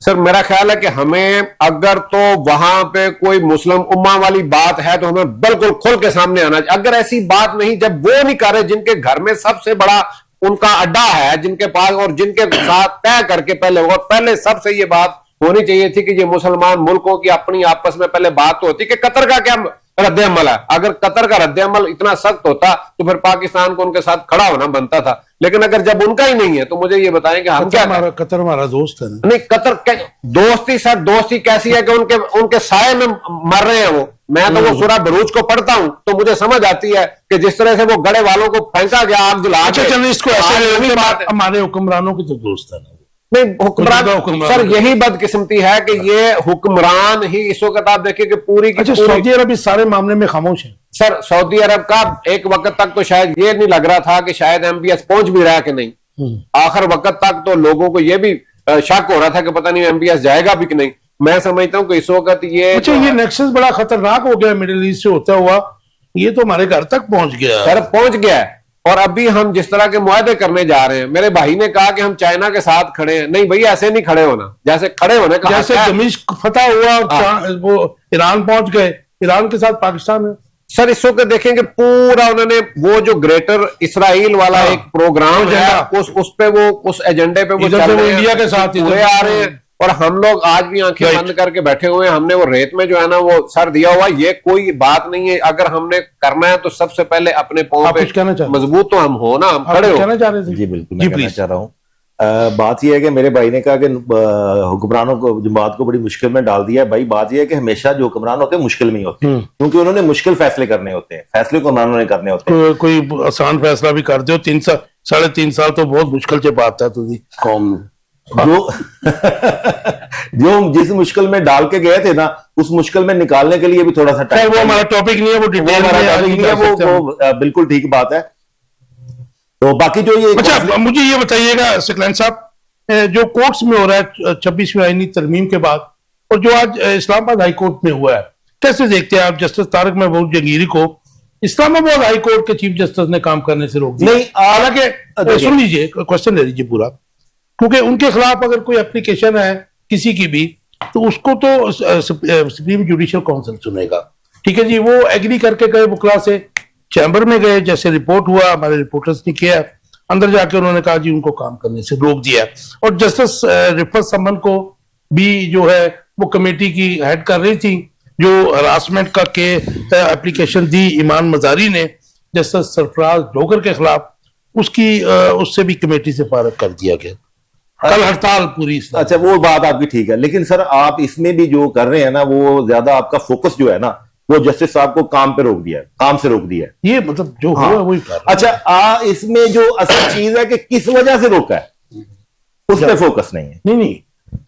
सर मेरा ख्याल है कि हमें अगर तो वहां पे कोई मुस्लिम उम्मा वाली बात है तो हमें बिल्कुल खुल के सामने आना चाहिए। अगर ऐसी बात नहीं, जब वो नहीं कर रहे जिनके घर में सबसे बड़ा उनका अड्डा है, जिनके पास और जिनके साथ तय करके पहले सबसे ये बात होनी चाहिए थी कि ये मुसलमान मुल्कों की अपनी आपस में पहले बात तो होती कि कतर का क्या रद्द-ए-अमल है। अगर कतर का रद्द-ए-अमल इतना सख्त होता तो फिर पाकिस्तान को उनके साथ खड़ा होना बनता था, लेकिन अगर जब उनका ही नहीं है तो मुझे ये बताएं कि हम क्या कतर हमारा दोस्त है ना? नहीं, कतर दोस्ती सर, दोस्ती कैसी है कि उनके साये में मर रहे हैं वो। मैं तो वो सूरह बरूज को पढ़ता हूं तो मुझे समझ आती है कि जिस तरह से वो गड़े वालों को फेंका गया आग जला के। चलो इसको ऐसे हमारे हुक्मरानों के तो दोस्त है ना? नहीं, हुक्मरान सर यही बदकिस्मती है कि ये हुक्मरान ही इस वक्त आप देखिए कि पूरी की सऊदी अरब इस सारे मामले में खामोश है। सर सऊदी अरब का एक वक्त तक तो शायद ये नहीं लग रहा था कि शायद MBS पहुंच भी रहा है कि नहीं। आखिर वक्त तक तो लोगों को ये भी शक हो रहा था कि पता नहीं MBS जाएगा भी कि नहीं। मैं समझता हूं कि इस वक्त ये ये नेक्सस बड़ा खतरनाक हो गया मिडिल ईस्ट से होता हुआ, ये तो हमारे घर तक पहुंच गया। सर पहुंच गया है, और अभी हम जिस तरह के मुआहदे करने जा रहे हैं, मेरे भाई ने कहा कि हम चाइना के साथ खड़े हैं। नहीं भैया, ऐसे नहीं खड़े होना, जैसे खड़े होने का जैसे दमिश्क फतह हुआ वो ईरान पहुंच गए, ईरान के साथ पाकिस्तान है। सर इस वक्त देखेंगे पूरा उन्होंने वो जो ग्रेटर इसराइल वाला एक प्रोग्राम है उस पे वो उस एजेंडे पे वो चल रहे हैं, इंडिया के साथ पूरे आ रहे हैं, और हम लोग आज भी आंखें बंद करके बैठे हुए हैं। हमने वो रेत में जो है ना वो सर दिया हुआ, ये कोई बात नहीं है। अगर हमने करना है तो सबसे पहले अपने पांव पे मजबूत तो हम हो ना, हम खड़े हो। कहना चाह रहे थे? जी बिल्कुल, मैं कहना चाह रहा हूँ। बात यह है कि मेरे भाई ने कहा कि हुक्मरानों को जमात को बड़ी मुश्किल में डाल दिया है। भाई बात यह है कि हमेशा जो हुक्मरान होते हैं मुश्किल में ही होते हैं, क्योंकि उन्होंने मुश्किल फैसले करने होते हैं, फैसले को हुक्मरानों ने करने होते हैं। कोई आसान फैसला भी कर दो, 3 साल 3.5 साल तो बहुत मुश्किल से बात है तुझी कौम जो जिस मुश्किल में डाल के गए थे ना, उस मुश्किल में निकालने के लिए भी थोड़ा सा टाइम। वो हमारा टॉपिक नहीं है, वो डिटेल में वो बिल्कुल ठीक बात है। तो बाकी जो ये अच्छा, मुझे ये बताइएगा सकलैन साहब, जो कोर्ट्स में हो रहा है 26वीं आईनी तरमीम के बाद, और जो आज इस्लामाबाद हाई कोर्ट में हुआ है, कैसे देखते हैं आप जस्टिस तारिक महबूब जंगीरी को इस्लामाबाद हाई कोर्ट के चीफ जस्टिस ने काम करने से रोक दिया? नहीं, हालांकि सुन लीजिए, क्वेश्चन ले लीजिए पूरा, क्योंकि उनके खिलाफ अगर कोई एप्लीकेशन है किसी की भी तो उसको तो सुप्रीम जुडिशियल काउंसिल सुनेगा। ठीक है जी, वो एग्री करके गए वकला से, चैम्बर में गए, जैसे रिपोर्ट हुआ, हमारे रिपोर्टर्स ने किया, अंदर जाके उन्होंने कहा जी उनको काम करने से रोक दिया। और जस्टिस रिफत समन को भी जो है वो कमेटी की हेड कर रही थी, जो हरासमेंट का के एप्लीकेशन दी ईमान मजारी ने जस्टिस सरफराज डोगर के खिलाफ, उससे भी कमेटी से फारग कर दिया गया। कल हड़ताल पूरी। अच्छा, वो बात आपकी ठीक है, लेकिन सर आप इसमें भी जो कर रहे हैं ना, वो ज्यादा आपका फोकस जो है ना, वो जस्टिस साहब को काम पे रोक दिया है, काम से रोक दिया है। ये मतलब जो हुआ वही कर। अच्छा, इसमें जो असल चीज है कि किस वजह से रोका है, उस पर फोकस नहीं है। नहीं,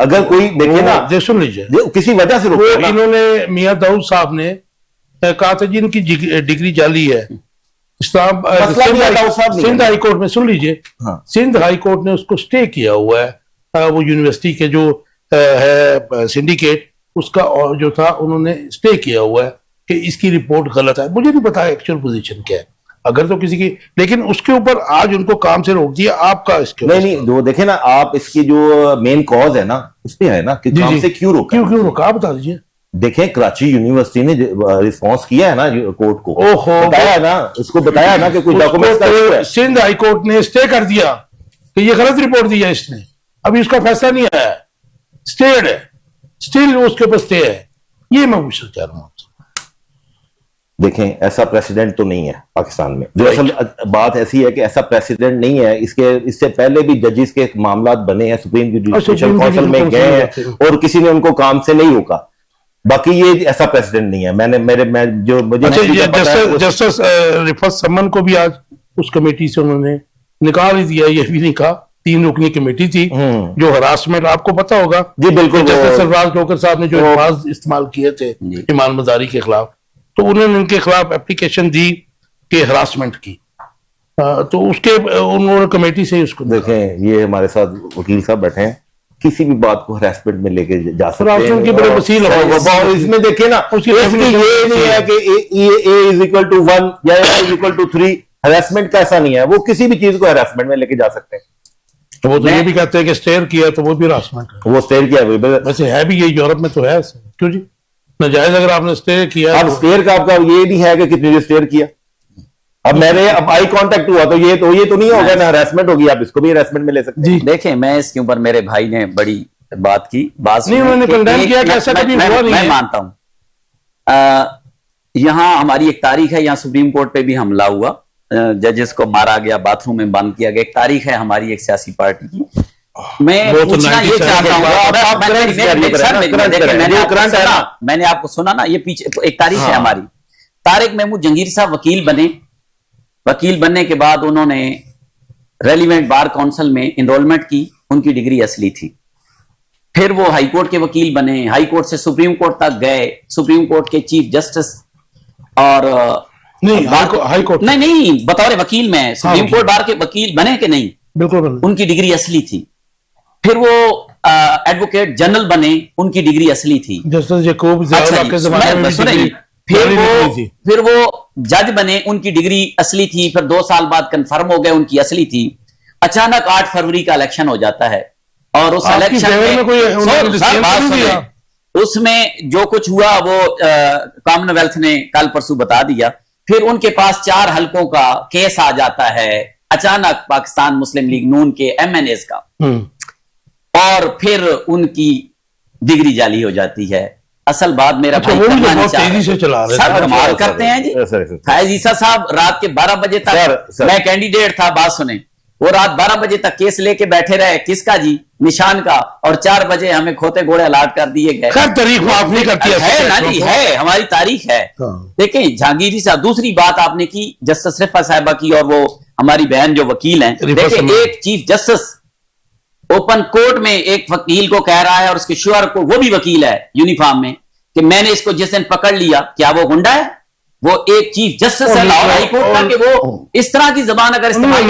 अगर कोई देखे ना, सुन लीजिए, किसी वजह से रोका। इन्होंने मियां दाऊद साहब ने कहा था जी इनकी डिग्री जाली है। सिंध हाई कोर्ट में, सुन लीजिए, सिंध हाई कोर्ट ने उसको स्टे किया हुआ है। वो यूनिवर्सिटी के जो है सिंडिकेट, उसका जो था उन्होंने स्टे किया हुआ है कि इसकी रिपोर्ट गलत है। मुझे नहीं पता एक्चुअल पोजीशन क्या है, अगर तो किसी की, लेकिन उसके ऊपर आज उनको काम से रोक दिया, आपका इसके नहीं नहीं, जो देखे ना आप, इसकी जो मेन कॉज है ना उस पे है ना कि जी, काम जी। से क्यों रोका। क्यों रोका, आप बता दीजिए। देखें, कराची यूनिवर्सिटी ने रिस्पांस किया है ना कोर्ट को, ओहो, बताया ना, उसको बताया ना कि कुछ डॉक्यूमेंट्स का इशू है। सिंध हाई कोर्ट ने स्टे कर दिया कि ये गलत रिपोर्ट दी है इसने, अभी उसका फैसला नहीं आया, स्टेड है, स्टिल उसके ऊपर स्टे है। ये मैं पूछ कह रहा हूँ। देखें, ऐसा प्रेसिडेंट तो नहीं है पाकिस्तान में। जो असल बात ऐसी है कि ऐसा प्रेसिडेंट नहीं है। इससे पहले भी जजेस के मामला बने हैं, सुप्रीम जुडिशियल काउंसिल में गए हैं और किसी ने उनको काम से नहीं रोका। बाकी ये ऐसा प्रेसिडेंट नहीं है। मुझे जस्टिस रिफत समन को भी आज उस कमेटी से उन्होंने निकाल ही दिया। ये भी नहीं कहा, 3 रुकनी कमेटी थी जो हरासमेंट, आपको पता होगा जी बिल्कुल, जस्टिस सरफराज डोकर साहब ने जो अल्फाज इस्तेमाल किए थे ईमान मजारी के खिलाफ, तो उन्होंने उनके खिलाफ एप्लीकेशन दी कि हरासमेंट की, तो उसके उन्होंने कमेटी से उसको देखें, ये हमारे साथ वकील साहब बैठे हैं, किसी भी बात को हरासमेंट में लेके जा सकते हैं। की बड़े वसील इसमें देखे ना, इसमें ये नहीं है कि A is equal to 1 या A is equal to 3, harassment का ऐसा नहीं है। वो किसी भी चीज को हरासमेंट में लेके जा सकते हैं। तो वो तो ये भी कहते हैं कि स्टेयर किया तो वो भी हरासमेंट है। वो स्टेयर किया है, वैसे है भी, ये यूरोप में तो है ऐसे। क्यों जी, नाजायज अगर आपने स्टेयर किया, अब स्टेयर का आपका ये नहीं है कि कितनी देर स्टेयर किया। अब आई कांटेक्ट हुआ तो ये तो नहीं होगा ना, हरासमेंट होगी। आप इसको भी हरासमेंट में ले सकते हैं। देखें, मैं इसके ऊपर, मेरे भाई ने बड़ी बात की, बात नहीं, उन्होंने कंडेम किया कि ऐसा कभी हुआ नहीं है। मैं मानता हूं, यहां हमारी एक तारीख है, यहां सुप्रीम कोर्ट पे भी हमला हुआ, जजेस को मारा गया, बाथरूम में बंद किया गया। एक तारीख है हमारी एक सियासी पार्टी की। मैं पूछना ये चाहता हूँ, मैंने आपको सुना ना, ये पीछे एक तारीख है हमारी। तारिक महमूद जंगीर साहब वकील बने, वकील बनने के बाद उन्होंने रेलिवेंट बार काउंसिल में इनरोलमेंट की, उनकी डिग्री असली थी। फिर वो हाई कोर्ट के वकील बने, हाई कोर्ट से सुप्रीम कोर्ट तक गए, सुप्रीम कोर्ट के चीफ जस्टिस और नहीं, हाई कोर्ट नहीं, बतौर वकील में सुप्रीम कोर्ट बार के वकील बने कि नहीं? बिल्कुल, उनकी डिग्री असली थी। फिर वो एडवोकेट जनरल बने, उनकी डिग्री असली थी। जस्टिस याकूब के जमाने में फिर वो जज बने, उनकी डिग्री असली थी। फिर 2 साल बाद कंफर्म हो गए, उनकी असली थी। अचानक 8 फरवरी का इलेक्शन हो जाता है और उस इलेक्शन में उसमें जो कुछ हुआ वो कॉमनवेल्थ ने कल परसों बता दिया। फिर उनके पास 4 हलकों का केस आ जाता है अचानक, पाकिस्तान मुस्लिम लीग नून के MNAs का, और फिर उनकी डिग्री जाली हो जाती है। असल बात मेरा भाई तेजी से चला रहे सर, कमाल करते हैं जी। फैज ईसा साहब रात के 12 बजे तक, मैं कैंडिडेट था, बात सुने, वो रात 12 बजे तक केस लेके बैठे रहे। किसका जी? निशान का। और 4 बजे हमें खोते घोड़े अलाट कर दिए गए। तारीख माफ नहीं करती है ना जी, है, हमारी तारीख है। देखें जहांगीरी साहब, दूसरी बात आपने की जस्टिस रिफा साहिबा की, और वो हमारी बहन जो वकील हैं। देखें, एक चीफ जस्टिस ओपन कोर्ट में एक वकील को कह रहा है, और उसके श्योर को, वो भी वकील है यूनिफॉर्म में, कि मैंने इसको जिस दिन पकड़ लिया, क्या वो गुंडा है? वो एक चीफ जस्टिस है लाहौर हाई कोर्ट का, कि वो इस तरह की जबान अगर इस्तेमाल वो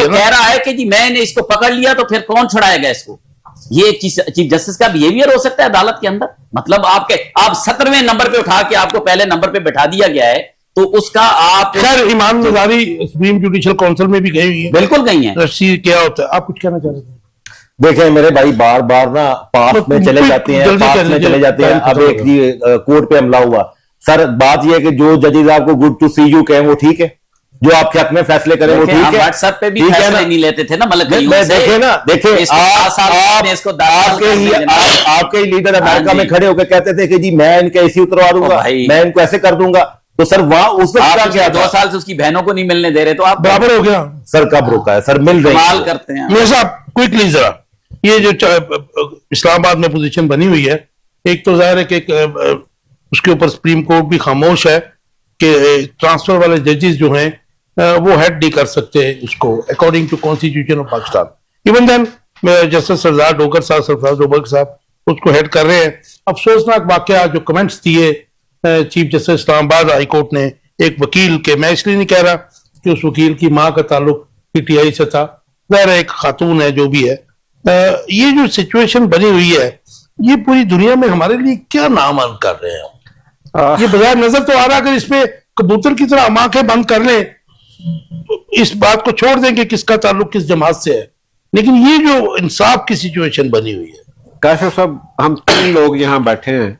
कह रहा है कि जी मैंने इसको पकड़ लिया, तो फिर कौन छुड़ाएगा इसको? ये चीफ जस्टिस का बिहेवियर हो सकता है अदालत के अंदर? मतलब आप 17वें नंबर पे उठा के आपको पहले नंबर पे बैठा दिया गया है, तो उसका आप खैर ईमान मजारी सुप्रीम जुडिशियल काउंसिल में भी गई हुई है। बिल्कुल गई है। क्या होता है, आप कुछ कहना चाह रहे थे? देखें मेरे भाई, बार बार ना पास में चले जाते हैं, अब एक कोर्ट पे हमला हुआ। सर बात यह है कि जो जजेस आपको गुड टू सी यू कहें वो ठीक है, जो आपके हक में फैसले करें वो ठीक है। व्हाट्सएप पे भी फैसले नहीं लेते थे ना, मतलब देखे ना, देखे आपके लीडर अमेरिका में खड़े होकर कहते थे कि जी मैं इनके ऐसी उतरवा दूंगा, मैं इनको ऐसे कर दूंगा। तो सर वहां उस वक्त क्या 2 साल से उसकी बहनों को नहीं मिलने दे रहे, तो आप बराबर हो गया। सर कब रोका है? सर मिल रही कमाल करते हैं। मेरे साहब क्विकली जरा, ये जो इस्लामाबाद में पोजीशन बनी हुई है, एक तो जाहिर है कि उसके ऊपर सुप्रीम कोर्ट भी खामोश है कि ट्रांसफर वाले जजेस जो हैं वो हेड नहीं कर सकते उसको according to constitution of Pakistan. Even then justice Sardar Dogar साहब, सरफराज डोगर साहब उसको हेड कर रहे हैं। अफसोसनाक वाकया जो कमेंट्स दिए chief justice Islamabad high court ने एक वकील के, मैं इसलिए नहीं कह रहा कि उस वकील की माँ का ताल्लुक PTI से था, जाहिर एक खातून है जो भी है। ये जो सिचुएशन बनी हुई है, ये पूरी दुनिया में हमारे लिए क्या नाअमल कर रहे हैं? ये बजाय नजर तो आ रहा है, अगर इसमें कबूतर की तरह हम आंखें बंद कर लें, इस बात को छोड़ दें कि किसका ताल्लुक किस जमात से है, लेकिन ये जो इंसाफ की सिचुएशन बनी हुई है। काशिफ साहब, हम 3 लोग यहाँ बैठे हैं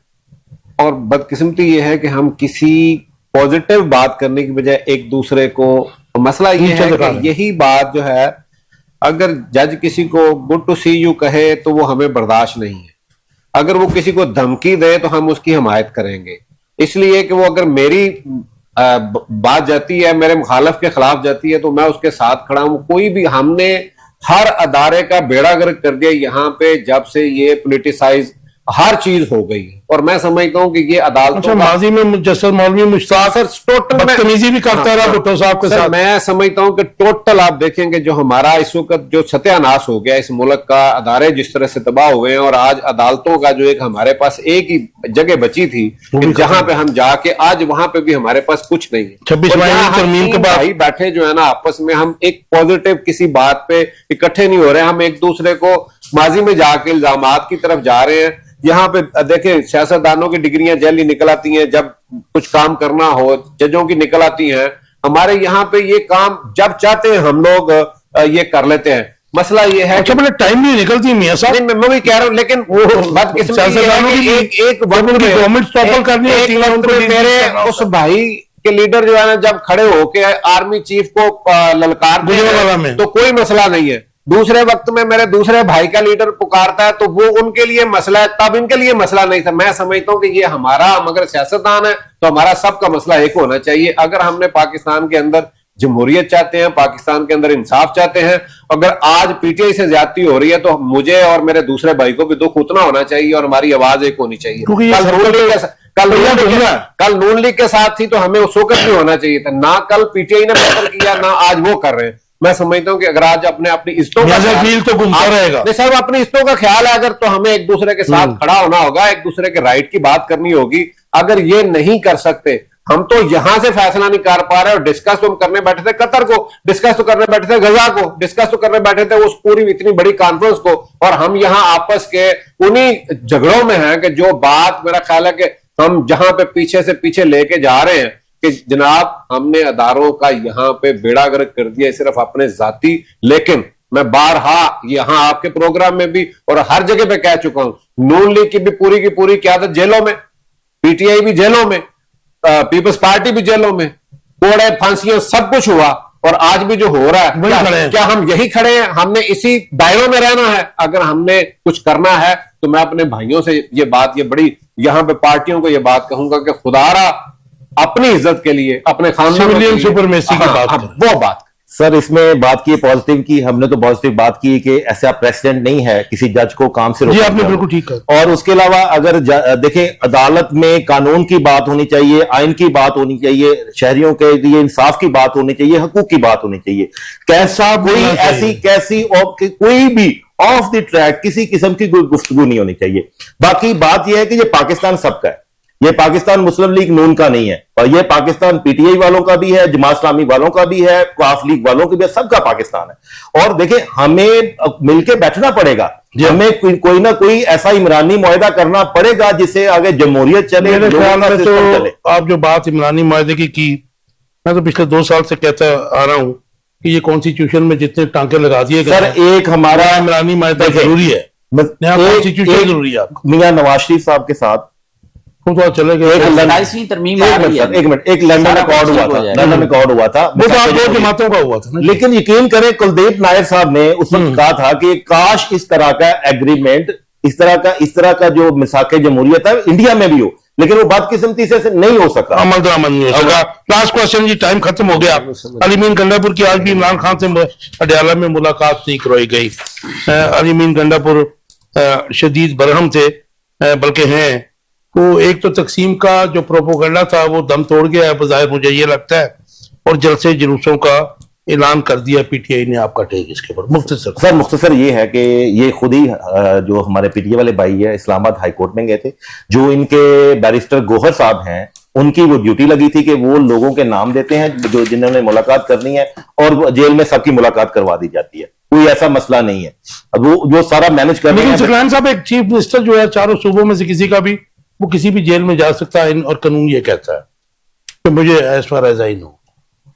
और बदकिस्मती ये है कि हम किसी पॉजिटिव बात करने की बजाय एक दूसरे को, मसला ये है कि यही बात जो है, अगर जज किसी को गुड टू सी यू कहे तो वो हमें बर्दाश्त नहीं है, अगर वो किसी को धमकी दे तो हम उसकी हिमायत करेंगे, इसलिए कि वो अगर मेरी बात जाती है, मेरे मुखालफ के खिलाफ जाती है तो मैं उसके साथ खड़ा हूं। कोई भी, हमने हर अदारे का बेड़ा गर्क कर दिया यहाँ पे जब से ये पॉलिटिसाइज हर चीज हो गई है, और मैं समझता हूँ कि ये अदालतों माजी में जस्टिस मौलवी मुश्ताक टोटल बदतमीजी भी करता रहा भुट्टो साहब के साथ। मैं समझता हूँ कि टोटल आप देखेंगे जो हमारा इस वक्त जो सत्यानाश हो गया इस मुल्क का, अदारे जिस तरह से तबाह हुए हैं, और आज अदालतों का जो एक हमारे पास एक ही जगह बची थी जहां पे हम जाके, आज वहां पे भी हमारे पास कुछ नहीं है। 26 तरमीम के बाद भाई बैठे जो है ना आपस में, हम एक पॉजिटिव किसी बात पे इकट्ठे नहीं हो रहे, हम एक दूसरे को माजी में जाके इल्जामात की तरफ जा रहे हैं। यहाँ पे देखें, सियासतदानों की डिग्रियां जल्दी निकल आती हैं, जब कुछ काम करना हो जजों की निकल आती हैं। हमारे यहाँ पे ये काम जब चाहते हैं हम लोग ये कर लेते हैं। मसला ये है, अच्छा बड़े टाइम नहीं निकलती मियां साहब, मैं भी कह रहा हूँ, लेकिन मेरे उस भाई के लीडर जो है ना, जब खड़े होके आर्मी चीफ को ललकार तो कोई मसला नहीं है, दूसरे वक्त में मेरे दूसरे भाई का लीडर पुकारता है तो वो उनके लिए मसला है, तब इनके लिए मसला नहीं था। मैं समझता हूं कि ये हमारा, अगर सियासतदान है तो हमारा सबका मसला एक होना चाहिए। अगर हमने पाकिस्तान के अंदर जमहूरियत चाहते हैं, पाकिस्तान के अंदर इंसाफ चाहते हैं, अगर आज पीटीआई से ज्यादती हो रही है तो मुझे और मेरे दूसरे भाई को भी दुख उतना होना चाहिए और हमारी आवाज एक होनी चाहिए। कल नून लीग के साथ थी तो हमें उस वक्त भी होना चाहिए था, ना कल पीटीआई ने बेहतर किया ना आज वो कर रहे हैं। मैं समझता हूं कि अगर आज अपनी इज्जतों का तो घूमता रहेगा, नहीं सर, अपनी इज्जतों का ख्याल है अगर, तो हमें एक दूसरे के साथ खड़ा होना होगा, एक दूसरे के राइट की बात करनी होगी। अगर ये नहीं कर सकते, हम तो यहां से फैसला नहीं कर पा रहे, और डिस्कस तो हम करने बैठे थे कतर को, डिस्कस तो करने बैठे थे गजा को, डिस्कस तो करने बैठे थे उस पूरी इतनी बड़ी कॉन्फ्रेंस को, और हम यहां आपस के उन्हीं झगड़ों में हैं कि जो बात मेरा ख्याल है कि हम जहां पे पीछे से पीछे लेके जा रहे हैं कि जनाब हमने अदारों का यहां पे बेड़ा गर्क कर दिया सिर्फ अपने जाती। लेकिन मैं बारहा यहां आपके प्रोग्राम में भी और हर जगह पे कह चुका हूं, नून लीग की भी पूरी की पूरी क्यादत जेलों में, पीटीआई भी जेलों में, पीपल्स पार्टी भी जेलों में, कोड़े फांसियां सब कुछ हुआ, और आज भी जो हो रहा है क्या हम यही खड़े हैं? हमने इसी दायरों में रहना है? अगर हमने कुछ करना है तो मैं अपने भाइयों से ये बात, ये बड़ी यहां पे पार्टियों को ये बात कहूंगा कि खुदारा अपनी इज्जत के लिए, अपने खानदान सुपरमेसी की बात, वो बात सर, इसमें बात की पॉजिटिव की, हमने तो पॉजिटिव बात की कि ऐसा प्रेसिडेंट नहीं है किसी जज को काम से रोकने। जी आपने बिल्कुल ठीक कहा। और उसके अलावा अगर देखें, अदालत में कानून की बात होनी चाहिए, आइन की बात होनी चाहिए, शहरियों के लिए इंसाफ की बात होनी चाहिए, हकूक की बात होनी चाहिए। कैसा कोई ऐसी कैसी कोई भी ऑफ द ट्रैक किसी किस्म की गुफ्तगू नहीं होनी चाहिए। बाकी बात यह है कि ये पाकिस्तान सबका है, ये पाकिस्तान मुस्लिम लीग नून का नहीं है, और ये पाकिस्तान पीटीआई वालों का भी है, जमात इस्लामी वालों का भी है, काफ लीग वालों का भी है, सबका पाकिस्तान है। और देखिए, हमें मिलके बैठना पड़ेगा, हमें कोई ना कोई ऐसा इमरानी मुआहदा करना पड़ेगा जिससे आगे जमहूरियत चले। तो आप जो बात इमरानी मुआहदे की, मैं तो पिछले 2 साल से कहता आ रहा हूं कि ये कॉन्स्टिट्यूशन में जितने टांके लगा दिए गए, सर एक हमारा इमरानी मुआहदा जरूरी है, कॉन्स्टिट्यूशन जरूरी है। मियां नवाज शरीफ साहब के साथ तो चले गए, एक मिनट, एक लंदन अकॉर्ड हुआ था, लंदन अकॉर्ड हुआ था, वो तो आप 2 जमातों का हुआ था ना। लेकिन यकीन करें, कुलदीप नायर साहब ने उस वक्त कहा था कि काश इस तरह का एग्रीमेंट, इस तरह का जो मिसाके जमहूरियत है इंडिया में भी हो, लेकिन वो बदकिस्मती से नहीं हो सका, अमल दरामद नहीं हो सका। लास्ट क्वेश्चन जी, टाइम खत्म हो गया। अलीमीन गंडापुर की आज भी इमरान खान से अडयाला में मुलाकात नहीं करवाई गई। अलीमीन गंडापुर शदीद बरहम थे, बल्कि हैं। तो एक तो तकसीम का जो प्रोपोगंडा था वो दम तोड़ गया है बज़ाहिर, मुझे ये लगता है, और जलसे जुलूसों का ऐलान कर दिया पीटीआई ने। आपका टेक इसके ऊपर मुख्तसर? सर मुख्तसर ये है कि ये खुद ही जो हमारे पीटीआई वाले भाई है इस्लामाबाद हाई कोर्ट में गए थे, जो इनके बैरिस्टर गोहर साहब हैं, उनकी वो ड्यूटी लगी थी कि वो लोगों के नाम देते हैं जो जिन्होंने मुलाकात करनी है, और जेल में सबकी मुलाकात करवा दी जाती है। कोई ऐसा मसला नहीं है, अब वो जो सारा मैनेज कर रहे हैं। लेकिन साहब, एक चीफ मिनिस्टर जो है चारों सूबों में से किसी का भी वो किसी भी जेल में जा सकता है और कानून ये कहता है कि मुझे as far as I know.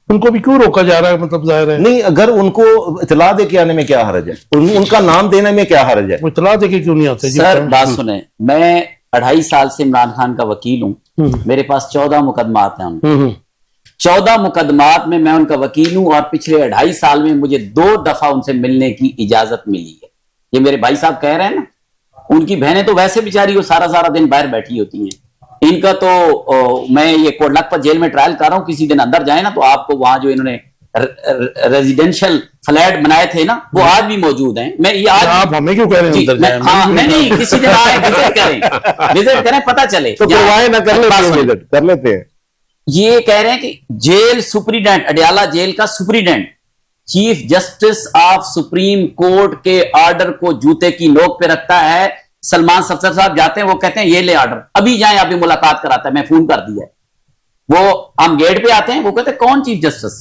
उनको भी क्यों रोका जा रहा है? मतलब जाहिर है नहीं, अगर उनको इतला दे के आने में क्या हर्ज है? उनका नाम देने में क्या हर्ज है? वो इतला दे के क्यों नहीं आते? सर बात सुने, मैं 2.5 साल से इमरान खान का वकील हूं। मेरे पास 14 मुकदमात हैं उनके। 14 मुकदमात में मैं उनका वकील हूं और पिछले 2.5 साल में मुझे 2 दफा उनसे मिलने की इजाजत मिली है। ये मेरे भाई साहब कह रहे हैं ना, उनकी बहनें तो वैसे बेचारी वो सारा सारा दिन बाहर बैठी होती हैं। इनका तो मैं ये कोटलखपत जेल में ट्रायल कर रहा हूं, किसी दिन अंदर जाए ना तो आपको वहां जो इन्होंने रेजिडेंशियल फ्लैट बनाए थे ना, वो आज भी मौजूद हैं। मैं ये आज आप हमें क्यों कह रहे हैं अंदर जाएं? हाँ, नहीं किसी दिन आए विजिट करें पता चले तो करवाए ना, कर लेते हैं विजिट, कर लेते हैं। ये कह रहे हैं कि जेल सुप्रीडेंट, अडयाला जेल का superintendent chief justice of supreme court के ऑर्डर को जूते की नोक पे रखता है। सलमान सफदर साहब जाते हैं, वो कहते हैं ये ले ऑर्डर, अभी जाएं, अभी मुलाकात कराता है, मैं फोन कर दिया है। वो हम गेट पे आते हैं, वो कहते हैं कौन चीफ जस्टिस,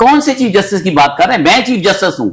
कौन से चीफ जस्टिस की बात कर रहे हैं? मैं चीफ जस्टिस हूं,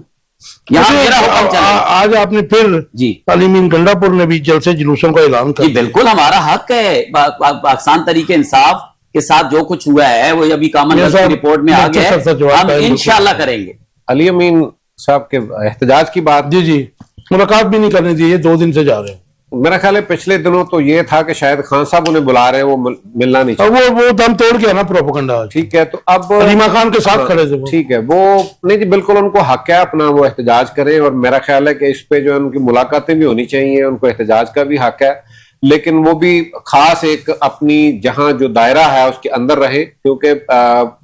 यहां मेरा हुक्म चले। आज आपने फिर जी तालीमीन गंडापुर ने भी जलसे जुलूसों का ऐलान कर जी बिल्कुल, हमारा हक है। पाकिस्तान तरीके इंसाफ के साथ जो कुछ हुआ है वो अभी कॉमनवेल्थ की रिपोर्ट में आ गया है, हम इंशाल्लाह करेंगे। अली अमीन साहब के एहतजाज की बात, जी जी, मुलाकात भी नहीं करनी चाहिए, 2 दिन से जा रहे हैं। मेरा ख्याल है पिछले दिनों तो ये था कि शायद खान साहब उन्हें बुला रहे हैं, वो मिलना नहीं चाहिए। वो दम तोड़ के है ना प्रोपेगेंडा। ठीक है, तो अब रीमा खान के साथ खड़े थे वो। ठीक है, वो नहीं जी, बिल्कुल उनको हक है अपना वो एहतजाज करें, और मेरा ख्याल है कि इस पे जो है उनकी मुलाकातें भी होनी चाहिए, उनको एहतजाज का भी हक है, लेकिन वो भी खास एक अपनी जहां जो दायरा है उसके अंदर रहे, क्योंकि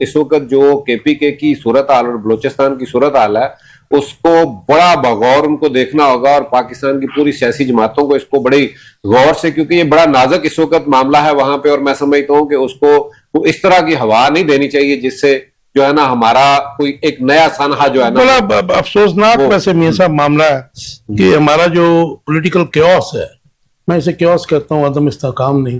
इस वक्त जो केपीके की सूरत हाल और बलूचिस्तान की सूरत हाल है उसको बड़ा बगौर उनको देखना होगा, और पाकिस्तान की पूरी सियासी जमातों को इसको बड़ी गौर से, क्योंकि ये बड़ा नाजुक इस वक्त मामला है वहां पे, और मैं समझता हूं कि उसको इस तरह की हवा नहीं देनी चाहिए जिससे जो है ना हमारा कोई एक नया सनहा जो है ना, बड़ा अफसोसनाक वैसे मियां साहब मामला है कि हमारा जो पॉलिटिकल क्योस है, मैं इसे क्योस कहता हूँ, अदम इस्तेहकाम नहीं,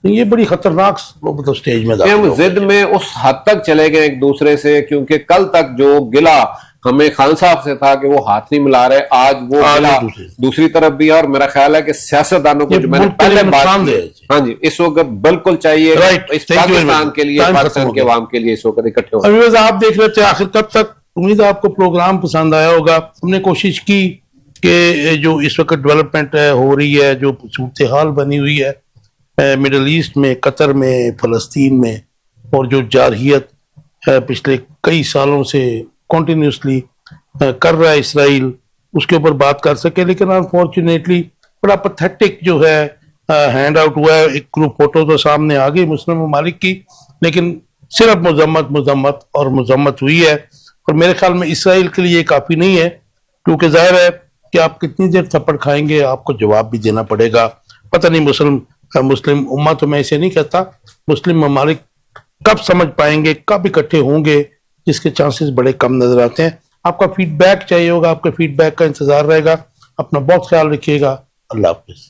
ये बड़ी खतरनाक मतलब स्टेज में हम जिद में उस हद तक चले गए एक दूसरे से, क्योंकि कल तक जो गिला हमें खान साहब से था कि वो हाथ नहीं मिला रहे, आज वो गिला दूसरी तरफ भी है, और मेरा ख्याल है कि सियासतदानों को जो मैंने पहले बात की, हाँ जी, इस वक्त बिल्कुल चाहिए इस पाकिस्तान के लिए, पाकिस्तान के अवाम के लिए इस वक्त इकट्ठे हो। आप देख रहे थे आखिर कब तक, उम्मीद है आपको प्रोग्राम पसंद आया होगा। हमने कोशिश की कि जो इस वक्त डेवलपमेंट हो रही है, जो सूरत हाल बनी हुई है मिडल ईस्ट में, कतर में, फलस्तीन में, और जो जारहियत पिछले कई सालों से कॉन्टिन्यूसली कर रहा है इसराइल, उसके ऊपर बात कर सके। लेकिन अनफॉर्चुनेटली बड़ा पथेटिक जो है हैंड आउट हुआ है। एक ग्रुप फोटो तो सामने आ गई मुस्लिम ममालिक की, लेकिन सिर्फ मजम्मत हुई है, और मेरे ख्याल में इसराइल के लिए काफी नहीं है, क्योंकि जाहिर है कि आप कितनी देर थप्पड़ खाएंगे, आपको जवाब भी देना पड़ेगा। पता नहीं मुस्लिम उम्मा, तो मैं इसे नहीं कहता, मुस्लिम ममालिक कब समझ पाएंगे, कब इकट्ठे होंगे, जिसके चांसेस बड़े कम नजर आते हैं। आपका फीडबैक चाहिए होगा, आपके फीडबैक का इंतजार रहेगा। अपना बहुत ख्याल रखिएगा। अल्लाह हाफिज।